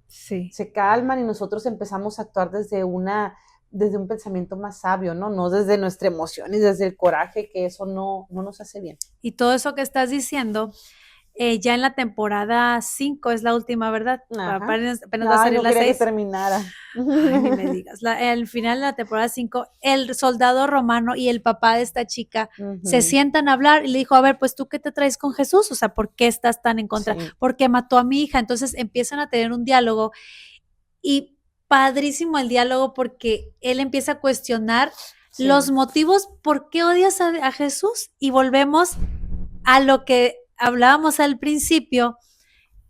Sí. se calman, y nosotros empezamos a actuar desde un pensamiento más sabio, ¿no? No desde nuestra emoción y desde el coraje, que eso no nos hace bien. Y todo eso que estás diciendo, ya en la temporada 5 es la última, ¿verdad? Ajá. Apenas va a Ay, salir no la quería que 6. terminara. Ay, ni me digas. El final de la temporada 5, el soldado romano y el papá de esta chica se Ujú. sientan a hablar y le dijo, a ver, pues tú qué te traes con Jesús, o sea, ¿por qué estás tan en contra? Sí. Porque mató a mi hija. Entonces empiezan a tener un diálogo y padrísimo el diálogo porque él empieza a cuestionar Sí. los motivos por qué odias a Jesús, y volvemos a lo que hablábamos al principio,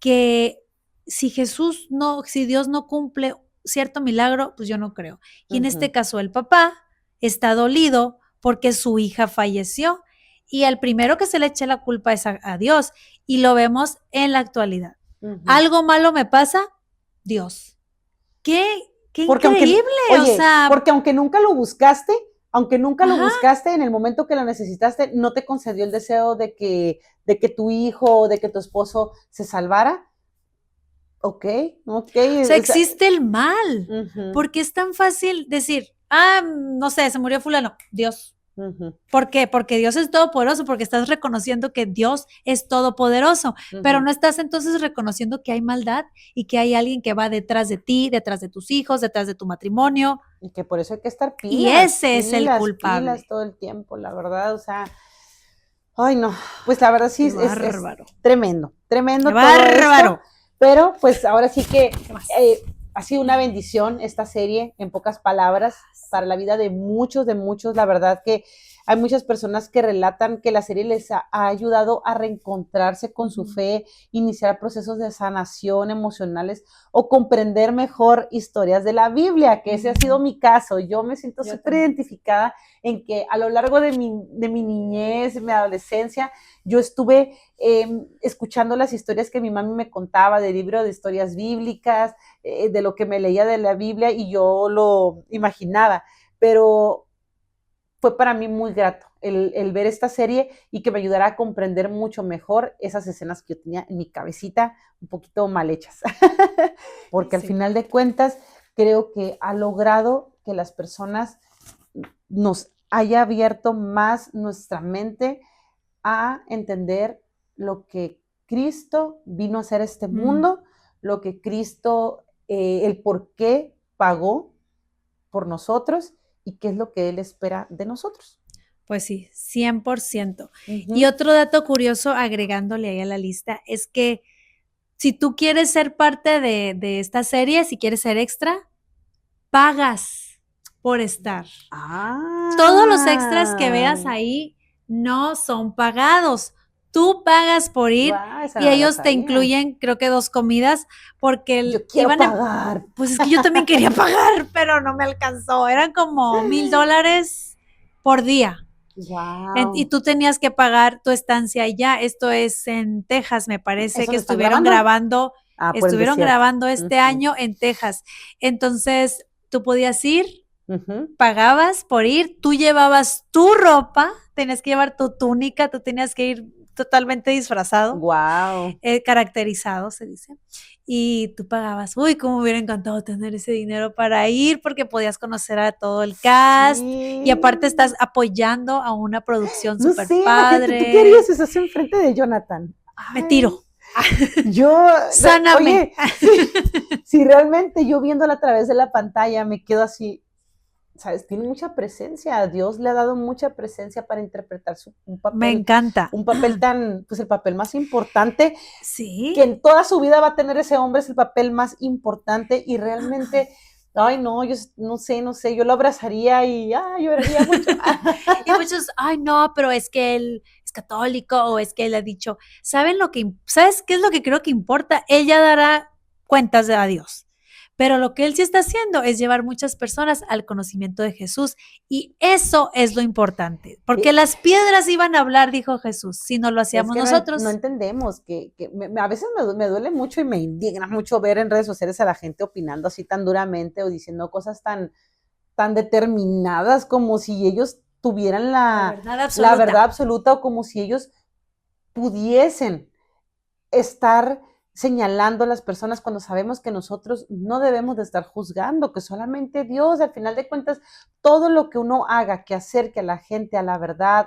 que si Dios no cumple cierto milagro, pues yo no creo. Y en este Ujú. caso el papá está dolido porque su hija falleció, y al primero que se le echa la culpa es a Dios, y lo vemos en la actualidad. Ujú. Algo malo me pasa, Dios. Qué Porque aunque, increíble, o oye, sea, porque aunque nunca lo ajá, buscaste, en el momento que lo necesitaste, no te concedió el deseo de que tu hijo o de que tu esposo se salvara. Ok, ok. o sea, O sea, existe el mal, ujú, porque es tan fácil decir, no sé, se murió fulano, Dios. ujú, ¿Por qué? Porque Dios es todopoderoso, porque estás reconociendo que Dios es todopoderoso, pero ujú. no estás entonces reconociendo que hay maldad y que hay alguien que va detrás de ti, detrás de tus hijos, detrás de tu matrimonio, Y que por eso hay que estar y pilas, ese es el pilas, pilas culpable. todo el tiempo, la verdad, o sea, ay no, pues la verdad sí Qué es bárbaro. tremendo, Qué tremendo todo esto, bárbaro. pero pues ahora sí que ¿Qué más? ha sido una bendición esta serie, en pocas palabras, para la vida de muchos, la verdad que hay muchas personas que relatan que la serie les ha ayudado a reencontrarse con su fe, iniciar procesos de sanación emocionales o comprender mejor historias de la Biblia, que ese ha sido mi caso. Yo me siento súper identificada en que a lo largo de mi niñez, de mi adolescencia, yo estuve escuchando las historias que mi mami me contaba del libro de historias bíblicas, de lo que me leía de la Biblia y yo lo imaginaba, pero fue para mí muy grato el ver esta serie y que me ayudara a comprender mucho mejor esas escenas que yo tenía en mi cabecita un poquito mal hechas. Porque al final de cuentas creo que ha logrado que las personas nos haya abierto más nuestra mente a entender lo que Cristo vino a hacer a este mundo, lo que Cristo, el por qué pagó por nosotros y qué es lo que Él espera de nosotros. Pues sí, 100%. Y otro dato curioso, agregándole ahí a la lista, es que si tú quieres ser parte de esta serie, si quieres ser extra, pagas por estar. Todos los extras que veas ahí no son pagados. Tú pagas por ir y ellos te incluyen, creo que 2 comidas, porque yo quiero pagar. Pues es que yo también quería pagar, pero no me alcanzó. Eran como $1,000 por día. Wow. Y tú tenías que pagar tu estancia allá. Esto es en Texas, me parece que estuvieron grabando este año en Texas. Entonces, tú podías ir, pagabas por ir, tú llevabas tu ropa, tenías que llevar tu túnica, tú tenías que ir totalmente disfrazado. Wow. Caracterizado, se dice. Y tú pagabas. Uy, cómo me hubiera encantado tener ese dinero para ir, porque podías conocer a todo el cast. Sí. Y aparte estás apoyando a una producción súper padre. ¿Tú qué harías si estás enfrente de Jonathan? Me tiro. Yo, sáname. Oye, si realmente yo viéndola a través de la pantalla me quedo así, ¿sabes? Tiene mucha presencia, Dios le ha dado mucha presencia para interpretar un papel. Me encanta. Un papel pues el papel más importante. Sí. Que en toda su vida va a tener ese hombre, es el papel más importante y realmente... Ay, no, yo no sé, yo lo abrazaría y lloraría mucho. Y muchos, ay, no, pero es que él es católico o es que él ha dicho, ¿sabes qué es lo que creo que importa? Ella dará cuentas a Dios. Pero lo que él sí está haciendo es llevar muchas personas al conocimiento de Jesús y eso es lo importante, porque las piedras iban a hablar, dijo Jesús, si no lo hacíamos nosotros. No entendemos que a veces me duele mucho y me indigna mucho ver en redes sociales a la gente opinando así tan duramente o diciendo cosas tan determinadas como si ellos tuvieran la verdad absoluta o como si ellos pudiesen estar señalando a las personas cuando sabemos que nosotros no debemos de estar juzgando, que solamente Dios, al final de cuentas, todo lo que uno haga que acerque a la gente a la verdad,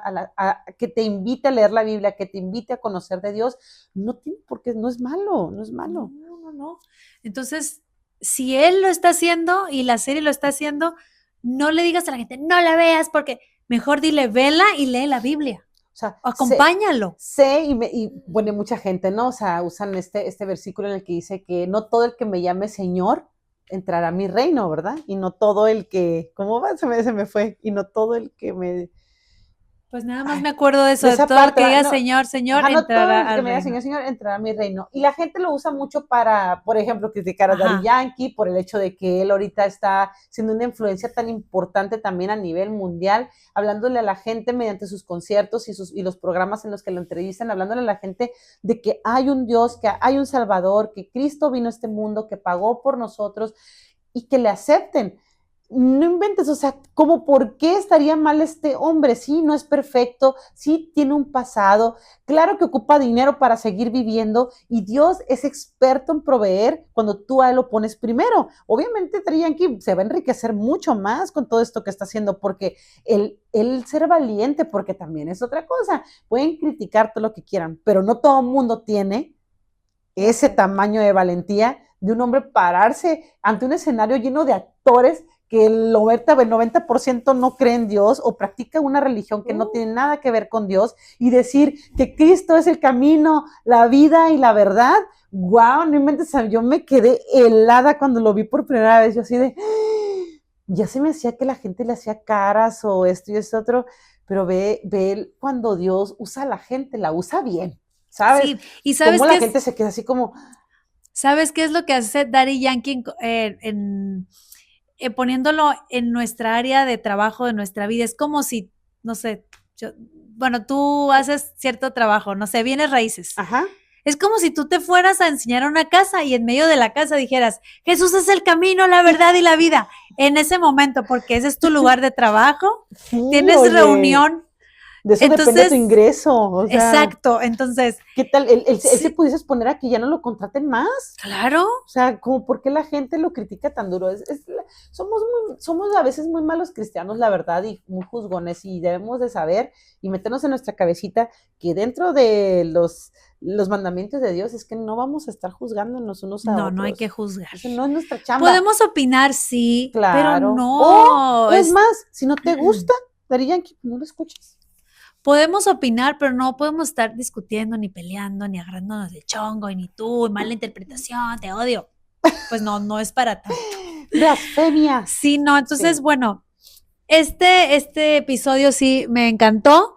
que te invite a leer la Biblia, que te invite a conocer de Dios, no tiene por qué, no es malo. No. Entonces, si él lo está haciendo y la serie lo está haciendo, no le digas a la gente, no la veas, porque mejor dile, vela y lee la Biblia. O sea, acompáñalo. Y bueno, mucha gente, ¿no? O sea, usan este versículo en el que dice que no todo el que me llame Señor entrará a mi reino, ¿verdad? Y no todo el que, ¿cómo va? Se me fue. Y no todo el que me... Pues nada más me acuerdo de eso, de todo el que diga Señor, entrará al reino. Señor, entrará a mi reino. Y la gente lo usa mucho para, por ejemplo, criticar a Daddy Yankee por el hecho de que él ahorita está siendo una influencia tan importante también a nivel mundial, hablándole a la gente mediante sus conciertos y los programas en los que lo entrevistan, hablándole a la gente de que hay un Dios, que hay un Salvador, que Cristo vino a este mundo, que pagó por nosotros y que le acepten. No inventes, o sea, como por qué estaría mal este hombre, sí, no es perfecto, sí tiene un pasado, claro que ocupa dinero para seguir viviendo y Dios es experto en proveer cuando tú a él lo pones primero. Obviamente Daddy Yankee se va a enriquecer mucho más con todo esto que está haciendo porque él ser valiente, porque también es otra cosa, pueden criticar todo lo que quieran, pero no todo el mundo tiene ese tamaño de valentía de un hombre pararse ante un escenario lleno de actores que el 90% no cree en Dios o practica una religión que no tiene nada que ver con Dios y decir que Cristo es el camino, la vida y la verdad. Wow, no inventes, yo me quedé helada cuando lo vi por primera vez, yo así de, ya se me hacía que la gente le hacía caras o esto y esto otro, pero ve cuando Dios usa a la gente, la usa bien, ¿sabes? Sí, y ¿sabes Cómo qué la gente se queda así como, ¿sabes qué es lo que hace Daddy Yankee poniéndolo en nuestra área de trabajo, de nuestra vida? Es como si, no sé, bueno, tú haces cierto trabajo, no sé, bienes raíces. ajá. Es como si tú te fueras a enseñar a una casa y en medio de la casa dijeras, Jesús es el camino, la verdad y la vida. En ese momento, porque ese es tu lugar de trabajo, Sí, tienes oye, reunión. de eso depende tu Entonces, ingreso, o sea, exacto. Entonces, ¿qué tal? Él se sí, pudiese exponer a que ya no lo contraten más. claro. O sea, como por qué la gente lo critica tan duro. Somos a veces muy malos cristianos, la verdad, y muy juzgones, y debemos de saber y meternos en nuestra cabecita que dentro de los mandamientos de Dios es que no vamos a estar juzgándonos unos a No, no hay que otros. juzgar. Eso no es nuestra chamba. Podemos opinar, sí, pero Claro. no, Es más, si no te gusta, Daddy Yankee, no lo escuches. podemos opinar, pero no podemos estar discutiendo, ni peleando, ni agarrándonos de chongo, y ni tú, mala interpretación, te odio. Pues no, no es para tanto. Blasfemia. Sí, no, entonces, Sí. bueno, este episodio sí me encantó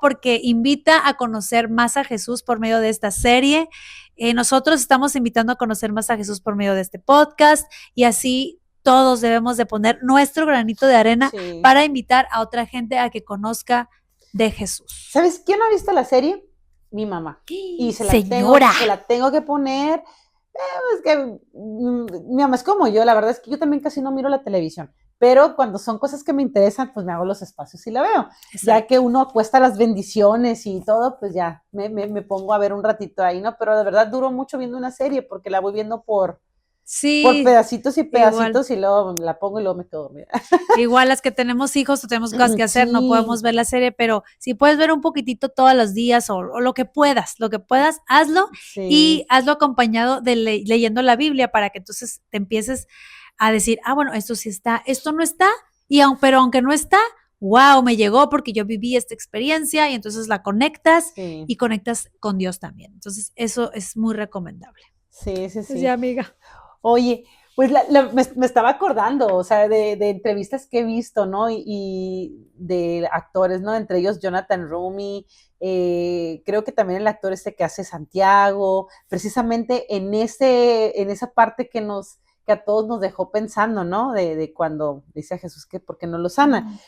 porque invita a conocer más a Jesús por medio de esta serie. Nosotros estamos invitando a conocer más a Jesús por medio de este podcast y así todos debemos de poner nuestro granito de arena Sí. para invitar a otra gente a que conozca de Jesús. ¿Sabes quién ha visto la serie? Mi mamá. Y Señora. se la tengo que poner. Es que mi mamá es como yo, la verdad es que yo también casi no miro la televisión, pero cuando son cosas que me interesan, pues me hago los espacios y la veo. Exacto. Ya que uno acuesta las bendiciones y todo, pues ya me pongo a ver un ratito ahí, ¿no? Pero de verdad duro mucho viendo una serie porque la voy viendo por Sí, pedacitos y pedacitos igual. y luego la pongo y luego me quedo dormida. Igual las que tenemos hijos o tenemos cosas que hacer, no podemos Sí, ver la serie, pero si puedes ver un poquitito todos los días o lo que puedas, hazlo y sí. hazlo acompañado de leyendo la Biblia para que entonces te empieces a decir, ah, bueno, esto sí está, esto no está, pero aunque no está, wow, me llegó porque yo viví esta experiencia y entonces la conectas Sí, y conectas con Dios también. Entonces, eso es muy recomendable. sí, sí, Pues ya, sí. amiga. Oye, pues me estaba acordando, o sea, de entrevistas que he visto, ¿no? Y de actores, ¿no? Entre ellos Jonathan Roumie, creo que también el actor este que hace Santiago, precisamente en esa parte que a todos nos dejó pensando, ¿no? De cuando dice a Jesús que por qué no lo sana.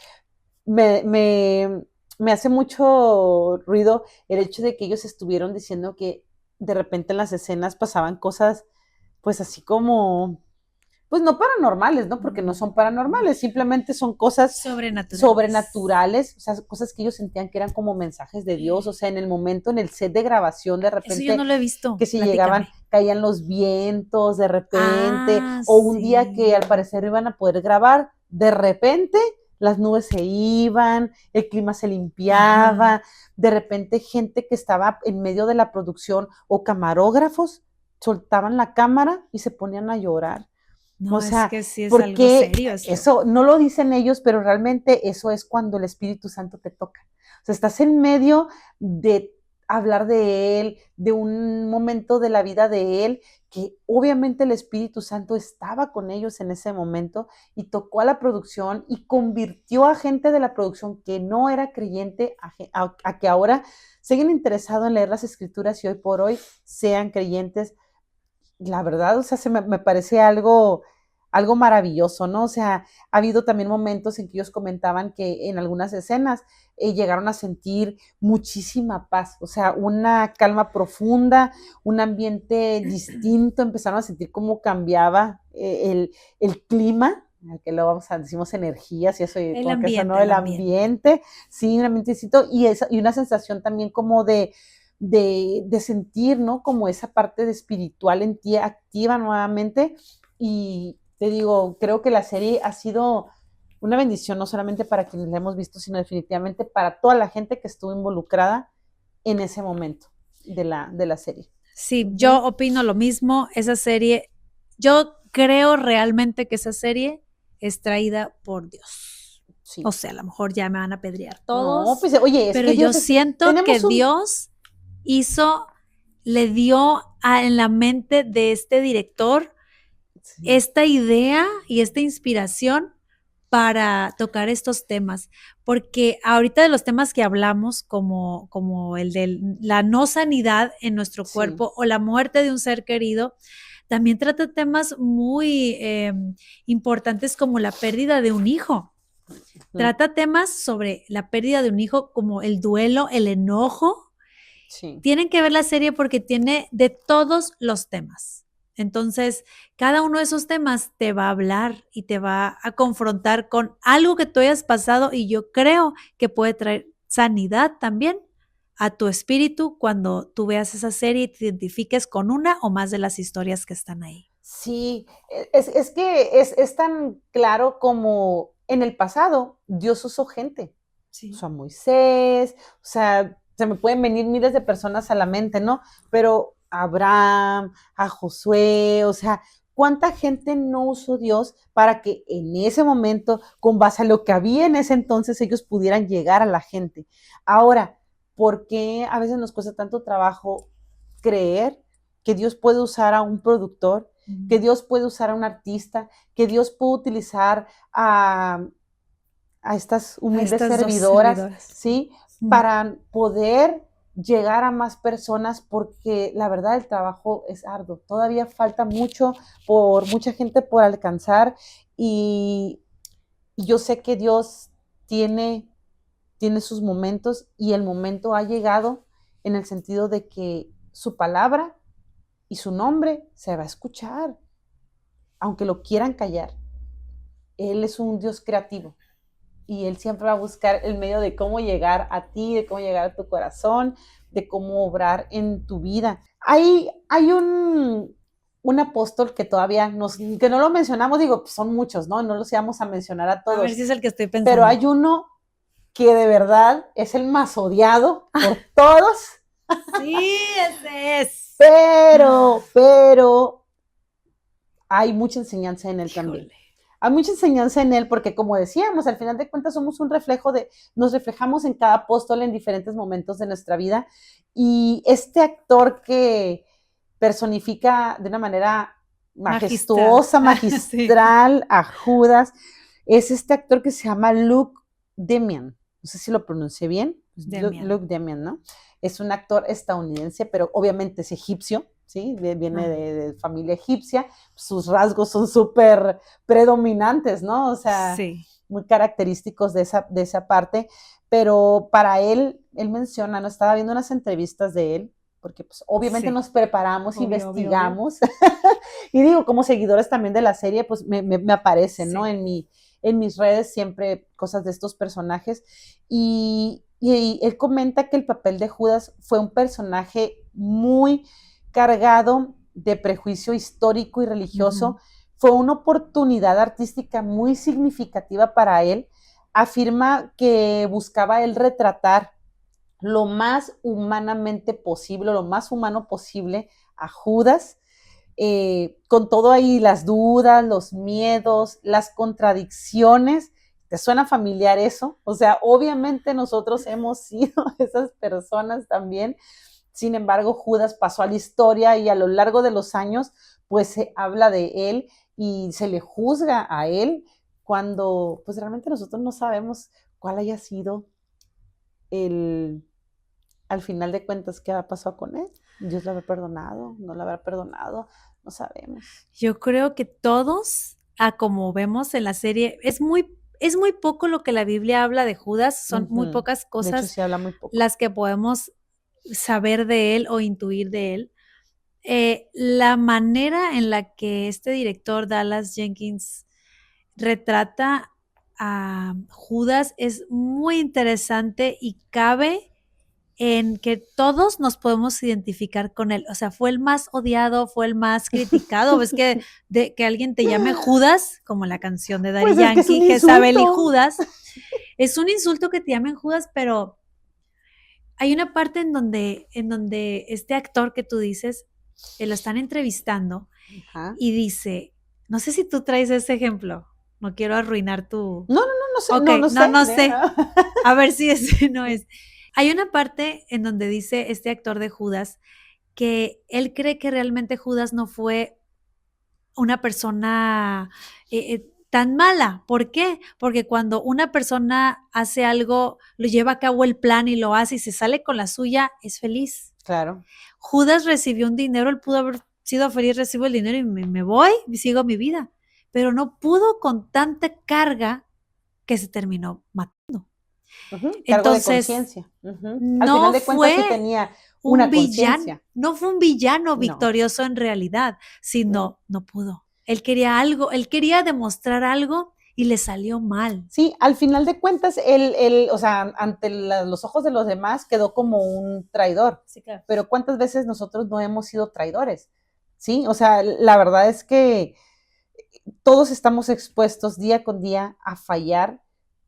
Me, me, me hace mucho ruido el hecho de que ellos estuvieron diciendo que de repente en las escenas pasaban cosas, pues así como pues no paranormales, ¿no? Porque no son paranormales, simplemente son cosas sobrenaturales, o sea, cosas que ellos sentían que eran como mensajes de Dios, o sea, en el momento, en el set de grabación, de Eso yo no repente, lo he visto. que si llegaban, Platícame. caían los vientos, de repente, Ah, o un día que al sí. parecer iban a poder grabar, de repente las nubes se iban, el clima se Ajá. limpiaba, de repente gente que estaba en medio de la producción o camarógrafos soltaban la cámara y se ponían a llorar. O No, es sea, que sí es algo porque serio esto. eso no lo dicen ellos, pero realmente eso es cuando el Espíritu Santo te toca. O sea, estás en medio de hablar de Él, de un momento de la vida de Él, que obviamente el Espíritu Santo estaba con ellos en ese momento y tocó a la producción y convirtió a gente de la producción que no era creyente a que ahora siguen interesados en leer las escrituras y hoy por hoy sean creyentes. La verdad, o sea, me parece algo maravilloso, ¿no? O sea, ha habido también momentos en que ellos comentaban que en algunas escenas llegaron a sentir muchísima paz, o sea, una calma profunda, un ambiente distinto, empezaron a sentir cómo cambiaba el clima, que luego decimos energías y eso, y El como que eso, ¿no? ambiente, el El ambiente. ambiente, sí, un ambiente distinto, y una sensación también como de sentir, ¿no? Como esa parte de espiritual en ti activa nuevamente. Y te digo, creo que la serie ha sido una bendición, no solamente para quienes la hemos visto, sino definitivamente para toda la gente que estuvo involucrada en ese momento de la serie. Sí, Uh yo -huh. opino lo mismo. Esa serie, yo creo realmente que esa serie es traída por Dios. Sí. O sea, a lo mejor ya me van a apedrear No, todos, pues oye, es pero que yo Dios es, siento que tenemos un, Dios le dio en la mente de este director sí, esta idea y esta inspiración para tocar estos temas, porque ahorita de los temas que hablamos, como el de la no sanidad en nuestro sí, cuerpo o la muerte de un ser querido, también trata temas muy importantes como la pérdida de un hijo. mm, Trata temas sobre la pérdida de un hijo como el duelo, el enojo. sí. Tienen que ver la serie porque tiene de todos los temas. Entonces, cada uno de esos temas te va a hablar y te va a confrontar con algo que tú hayas pasado y yo creo que puede traer sanidad también a tu espíritu cuando tú veas esa serie y te identifiques con una o más de las historias que están ahí. Sí, es que es tan claro como en el pasado Dios usó gente, Sí. usó a Moisés, o sea, se me pueden venir miles de personas a la mente, ¿no? Pero a Abraham, a Josué, o sea, ¿cuánta gente no usó Dios para que en ese momento, con base a lo que había en ese entonces, ellos pudieran llegar a la gente? Ahora, ¿por qué a veces nos cuesta tanto trabajo creer que Dios puede usar a un productor, que Dios puede usar a un artista, que Dios puede utilizar a estas A humildes estas dos servidoras, servidoras. ¿sí? Mm. Para poder llegar a más personas, porque la verdad el trabajo es arduo. Todavía falta mucho por mucha gente por alcanzar y yo sé que Dios tiene, tiene sus momentos y el momento ha llegado en el sentido de que su palabra y su nombre se va a escuchar, aunque lo quieran callar. Él es un Dios creativo y Él siempre va a buscar el medio de cómo llegar a ti, de cómo llegar a tu corazón, de cómo obrar en tu vida. Hay un apóstol que todavía que no lo mencionamos, digo, pues son muchos, ¿no? No los íbamos a mencionar a A ver todos, si es el que estoy pero pensando. hay uno que de verdad es el más odiado por todos, Sí, ese es. pero hay mucha enseñanza en él también. Híjole. Hay mucha enseñanza en él porque, como decíamos, al final de cuentas somos un reflejo nos reflejamos en cada apóstol en diferentes momentos de nuestra vida. Y este actor que personifica de una manera Magistral. majestuosa, Sí. magistral a Judas, es este actor que se llama Luke Demian. No sé si lo pronuncié bien. Demian. Luke Demian, ¿no? Es un actor estadounidense, pero obviamente es egipcio, ¿sí? Viene Ah, de familia egipcia. Sus rasgos son súper predominantes, ¿no? O sea, sí. muy característicos de esa parte, pero para él menciona, no estaba viendo unas entrevistas de él, porque pues obviamente Sí. nos preparamos, Obvio, obvio, obvio. investigamos, y digo, como seguidores también de la serie, pues me aparecen, ¿no? Sí. En mis redes siempre cosas de estos personajes, y él comenta que el papel de Judas fue un personaje muy cargado de prejuicio histórico y religioso, Ujú. fue una oportunidad artística muy significativa para él. Afirma que buscaba él retratar lo más humanamente posible, lo más humano posible a Judas, con todo ahí las dudas, los miedos, las contradicciones. ¿Te suena familiar eso? O sea, obviamente nosotros hemos sido esas personas también. Sin embargo, Judas pasó a la historia y a lo largo de los años, pues se habla de él y se le juzga a él cuando pues realmente nosotros no sabemos cuál haya sido el, al final de cuentas, qué pasó con él. Dios lo habrá perdonado, no lo habrá perdonado, no sabemos. Yo creo que todos, como vemos en la serie, es muy poco lo que la Biblia habla de Judas, son muy Ujú. pocas De hecho, cosas sí habla muy poco. las que podemos saber de él o intuir de él. La manera en la que este director, Dallas Jenkins, retrata a Judas es muy interesante y cabe en que todos nos podemos identificar con él. O sea, fue el más odiado, fue el más criticado. Ves que de que alguien te llame Judas, como la canción de Daddy Pues es que es un Yankee, Jezabel y insulto. Judas, es un insulto que te llamen Judas, pero hay una parte en donde este actor que tú dices, lo están entrevistando Ajá. y dice, no sé si tú traes ese ejemplo, No quiero arruinar tu... No sé, Ok, no sé. no sé. A ver si ese no es. Hay una parte en donde dice este actor de Judas que él cree que realmente Judas no fue una persona tan mala. ¿Por qué? Porque cuando una persona hace algo, lo lleva a cabo el plan y lo hace y se sale con la suya, es feliz. Claro. Judas recibió un dinero, él pudo haber sido feliz, recibo el dinero y me voy y sigo mi vida, pero no pudo con tanta carga que se terminó matando. Cargo de Entonces, conciencia. Al final no de cuentas sí fue tenía un una villano, conciencia. no fue un villano No. victorioso en realidad, No. sino no pudo. Él quería algo, él quería demostrar algo y le salió mal. Sí, al final de cuentas, o sea, ante los ojos de los demás quedó como un traidor. Sí, claro. Pero ¿cuántas veces nosotros no hemos sido traidores? Sí, o sea, la verdad es que todos estamos expuestos día con día a fallar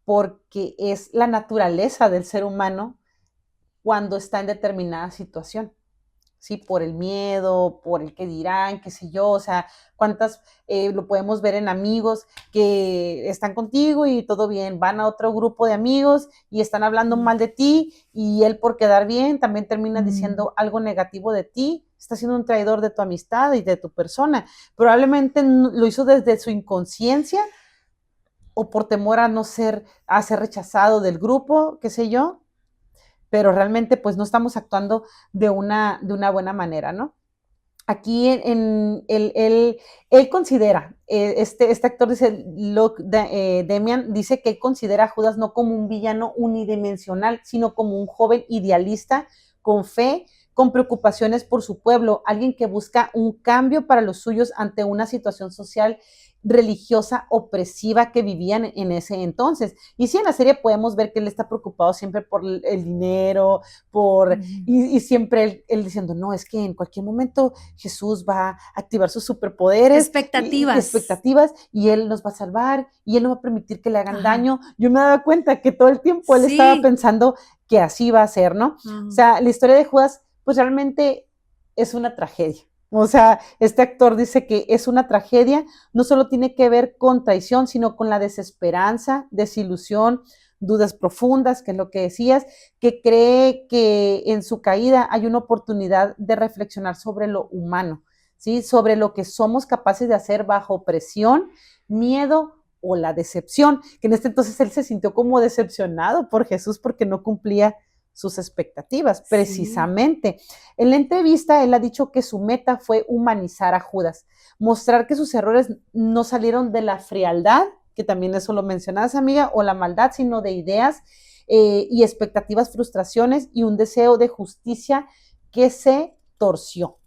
porque es la naturaleza del ser humano cuando está en determinada situación. ¿Sí? Por el miedo, por el que dirán, qué sé yo, o sea, cuántas lo podemos ver en amigos que están contigo y todo bien, van a otro grupo de amigos y están hablando mal de ti y él por quedar bien también termina diciendo algo negativo de ti, está siendo un traidor de tu amistad y de tu persona. Probablemente lo hizo desde su inconsciencia o por temor a ser rechazado del grupo, qué sé yo, pero realmente pues no estamos actuando de una buena manera, ¿no? Aquí él considera, este actor dice, Demian dice que él considera a Judas no como un villano unidimensional, sino como un joven idealista con fe, con preocupaciones por su pueblo, alguien que busca un cambio para los suyos ante una situación social religiosa opresiva que vivían en ese entonces. Y sí, en la serie podemos ver que él está preocupado siempre por el dinero, y siempre él diciendo, no, es que en cualquier momento Jesús va a activar sus superpoderes y Expectativas. expectativas y él nos va a salvar y él no va a permitir que le hagan Ajá. daño. Yo me daba cuenta que todo el tiempo él estaba Sí. pensando que así va a ser, ¿no? O sea, la historia de Judas, pues realmente es una tragedia. O sea, este actor dice que es una tragedia, no solo tiene que ver con traición, sino con la desesperanza, desilusión, dudas profundas, que es lo que decías, que cree que en su caída hay una oportunidad de reflexionar sobre lo humano, ¿sí? Sobre lo que somos capaces de hacer bajo presión, miedo o la decepción, que en este entonces él se sintió como decepcionado por Jesús porque no cumplía sus expectativas, precisamente. Sí. En la entrevista, él ha dicho que su meta fue humanizar a Judas, mostrar que sus errores no salieron de la frialdad, que también eso lo mencionabas, amiga, o la maldad, sino de ideas y expectativas, frustraciones y un deseo de justicia que se torció.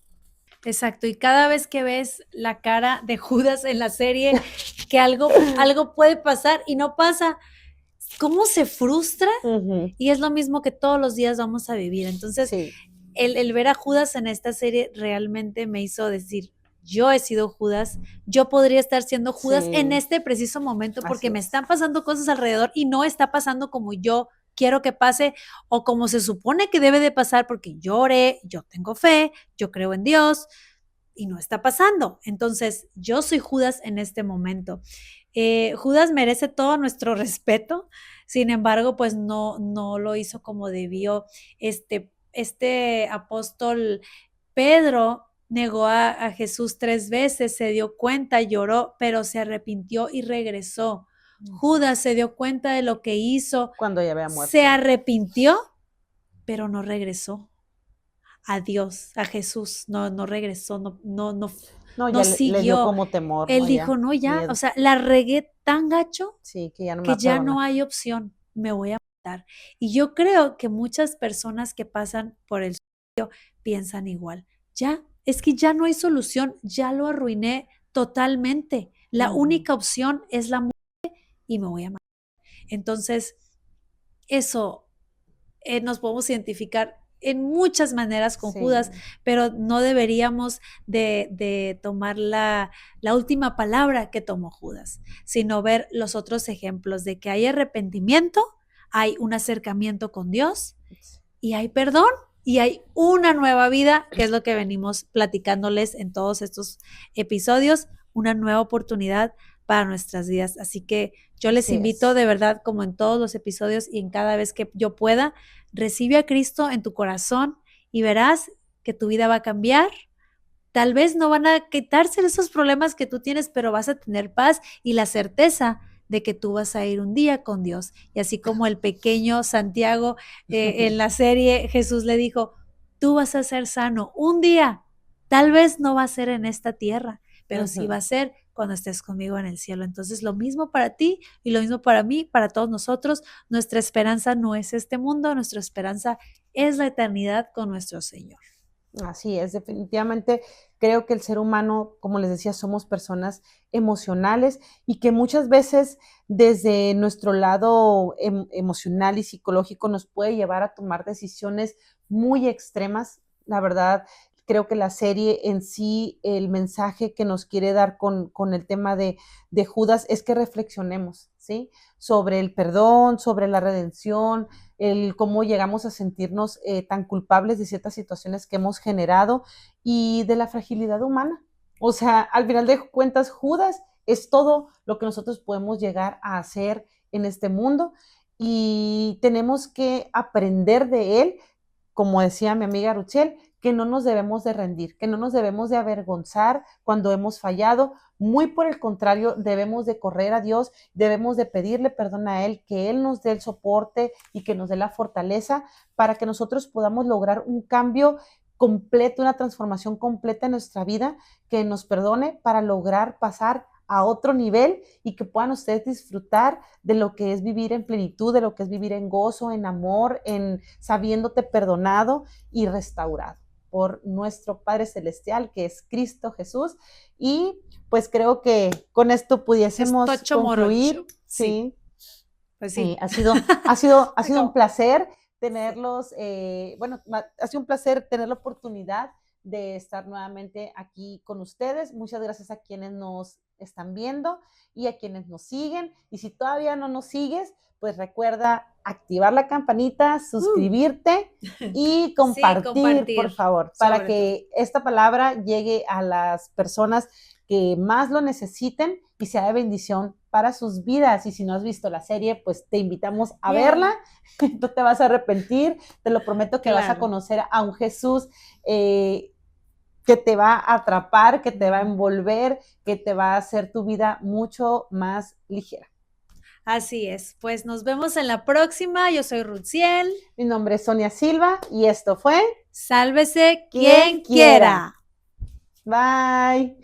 Exacto, y cada vez que ves la cara de Judas en la serie, que algo puede pasar y no pasa, ¿cómo se frustra? Y es lo mismo que todos los días vamos a vivir. Entonces, Sí. el ver a Judas en esta serie realmente me hizo decir, yo he sido Judas, yo podría estar siendo Judas en este preciso momento porque me están pasando cosas alrededor y no está pasando como yo quiero que pase o como se supone que debe de pasar porque yo oré, yo tengo fe, yo creo en Dios y no está pasando. Entonces, yo soy Judas en este momento. Judas merece todo nuestro respeto, sin embargo, pues no lo hizo como debió. Este apóstol Pedro negó a Jesús 3 veces, se dio cuenta, lloró, pero se arrepintió y regresó. Judas se dio cuenta de lo que hizo, cuando ya había muerto. se arrepintió, pero no regresó a Dios, a Jesús, no regresó, no siguió. Le dio como temor. Él dijo, no, ya, miedo. O sea, la regué tan gacho sí, que ya no hay opción, me voy a matar. Y yo creo que muchas personas que pasan por el suicidio piensan igual, ya, es que ya no hay solución, ya lo arruiné totalmente. La única opción es la muerte y me voy a matar. Entonces, eso nos podemos identificar en muchas maneras con Judas, pero no deberíamos de tomar la última palabra que tomó Judas, sino ver los otros ejemplos de que hay arrepentimiento, hay un acercamiento con Dios y hay perdón y hay una nueva vida, que es lo que venimos platicándoles en todos estos episodios, una nueva oportunidad para nuestras vidas. Así que yo les Así invito es. de verdad, como en todos los episodios y en cada vez que yo pueda, recibe a Cristo en tu corazón y verás que tu vida va a cambiar. Tal vez no van a quitarse esos problemas que tú tienes, pero vas a tener paz y la certeza de que tú vas a ir un día con Dios. Y así como el pequeño Santiago en la serie, Jesús le dijo, tú vas a ser sano un día. Tal vez no va a ser en esta tierra, pero sí va a ser cuando estés conmigo en el cielo. Entonces, lo mismo para ti y lo mismo para mí, para todos nosotros. Nuestra esperanza no es este mundo, nuestra esperanza es la eternidad con nuestro Señor. Así es, definitivamente creo que el ser humano, como les decía, somos personas emocionales y que muchas veces desde nuestro lado emocional y psicológico nos puede llevar a tomar decisiones muy extremas. La verdad, creo que la serie en sí, el mensaje que nos quiere dar con el tema de Judas es que reflexionemos, ¿sí? Sobre el perdón, sobre la redención, el cómo llegamos a sentirnos tan culpables de ciertas situaciones que hemos generado y de la fragilidad humana. O sea, al final de cuentas, Judas es todo lo que nosotros podemos llegar a hacer en este mundo y tenemos que aprender de él, como decía mi amiga Ruchel, que no nos debemos de rendir, que no nos debemos de avergonzar cuando hemos fallado. Muy por el contrario, debemos de correr a Dios, debemos de pedirle perdón a Él, que Él nos dé el soporte y que nos dé la fortaleza para que nosotros podamos lograr un cambio completo, una transformación completa en nuestra vida, que nos perdone para lograr pasar a otro nivel y que puedan ustedes disfrutar de lo que es vivir en plenitud, de lo que es vivir en gozo, en amor, en sabiéndote perdonado y restaurado por nuestro Padre Celestial, que es Cristo Jesús. Y pues creo que con esto Es pudiésemos tocho morocho. concluir, Sí, ¿sí? pues sí. Ha sido un Acabo. placer Sí. tenerlos, bueno, ha sido un placer tener la oportunidad de estar nuevamente aquí con ustedes. Muchas gracias a quienes nos están viendo y a quienes nos siguen. Y si todavía no nos sigues, pues recuerda activar la campanita, suscribirte y Sí, compartir, por compartir, favor, para sobre todo. que esta palabra llegue a las personas que más lo necesiten y sea de bendición para sus vidas. Y si no has visto la serie, pues te invitamos a Yeah, verla. No te vas a arrepentir, te lo prometo que vas a claro. conocer a un Jesús que te va a atrapar, que te va a envolver, que te va a hacer tu vida mucho más ligera. Así es. Pues nos vemos en la próxima. Yo soy Ruziel. Mi nombre es Sonia Silva y esto fue Sálvese Quien quien quiera. quiera. Bye.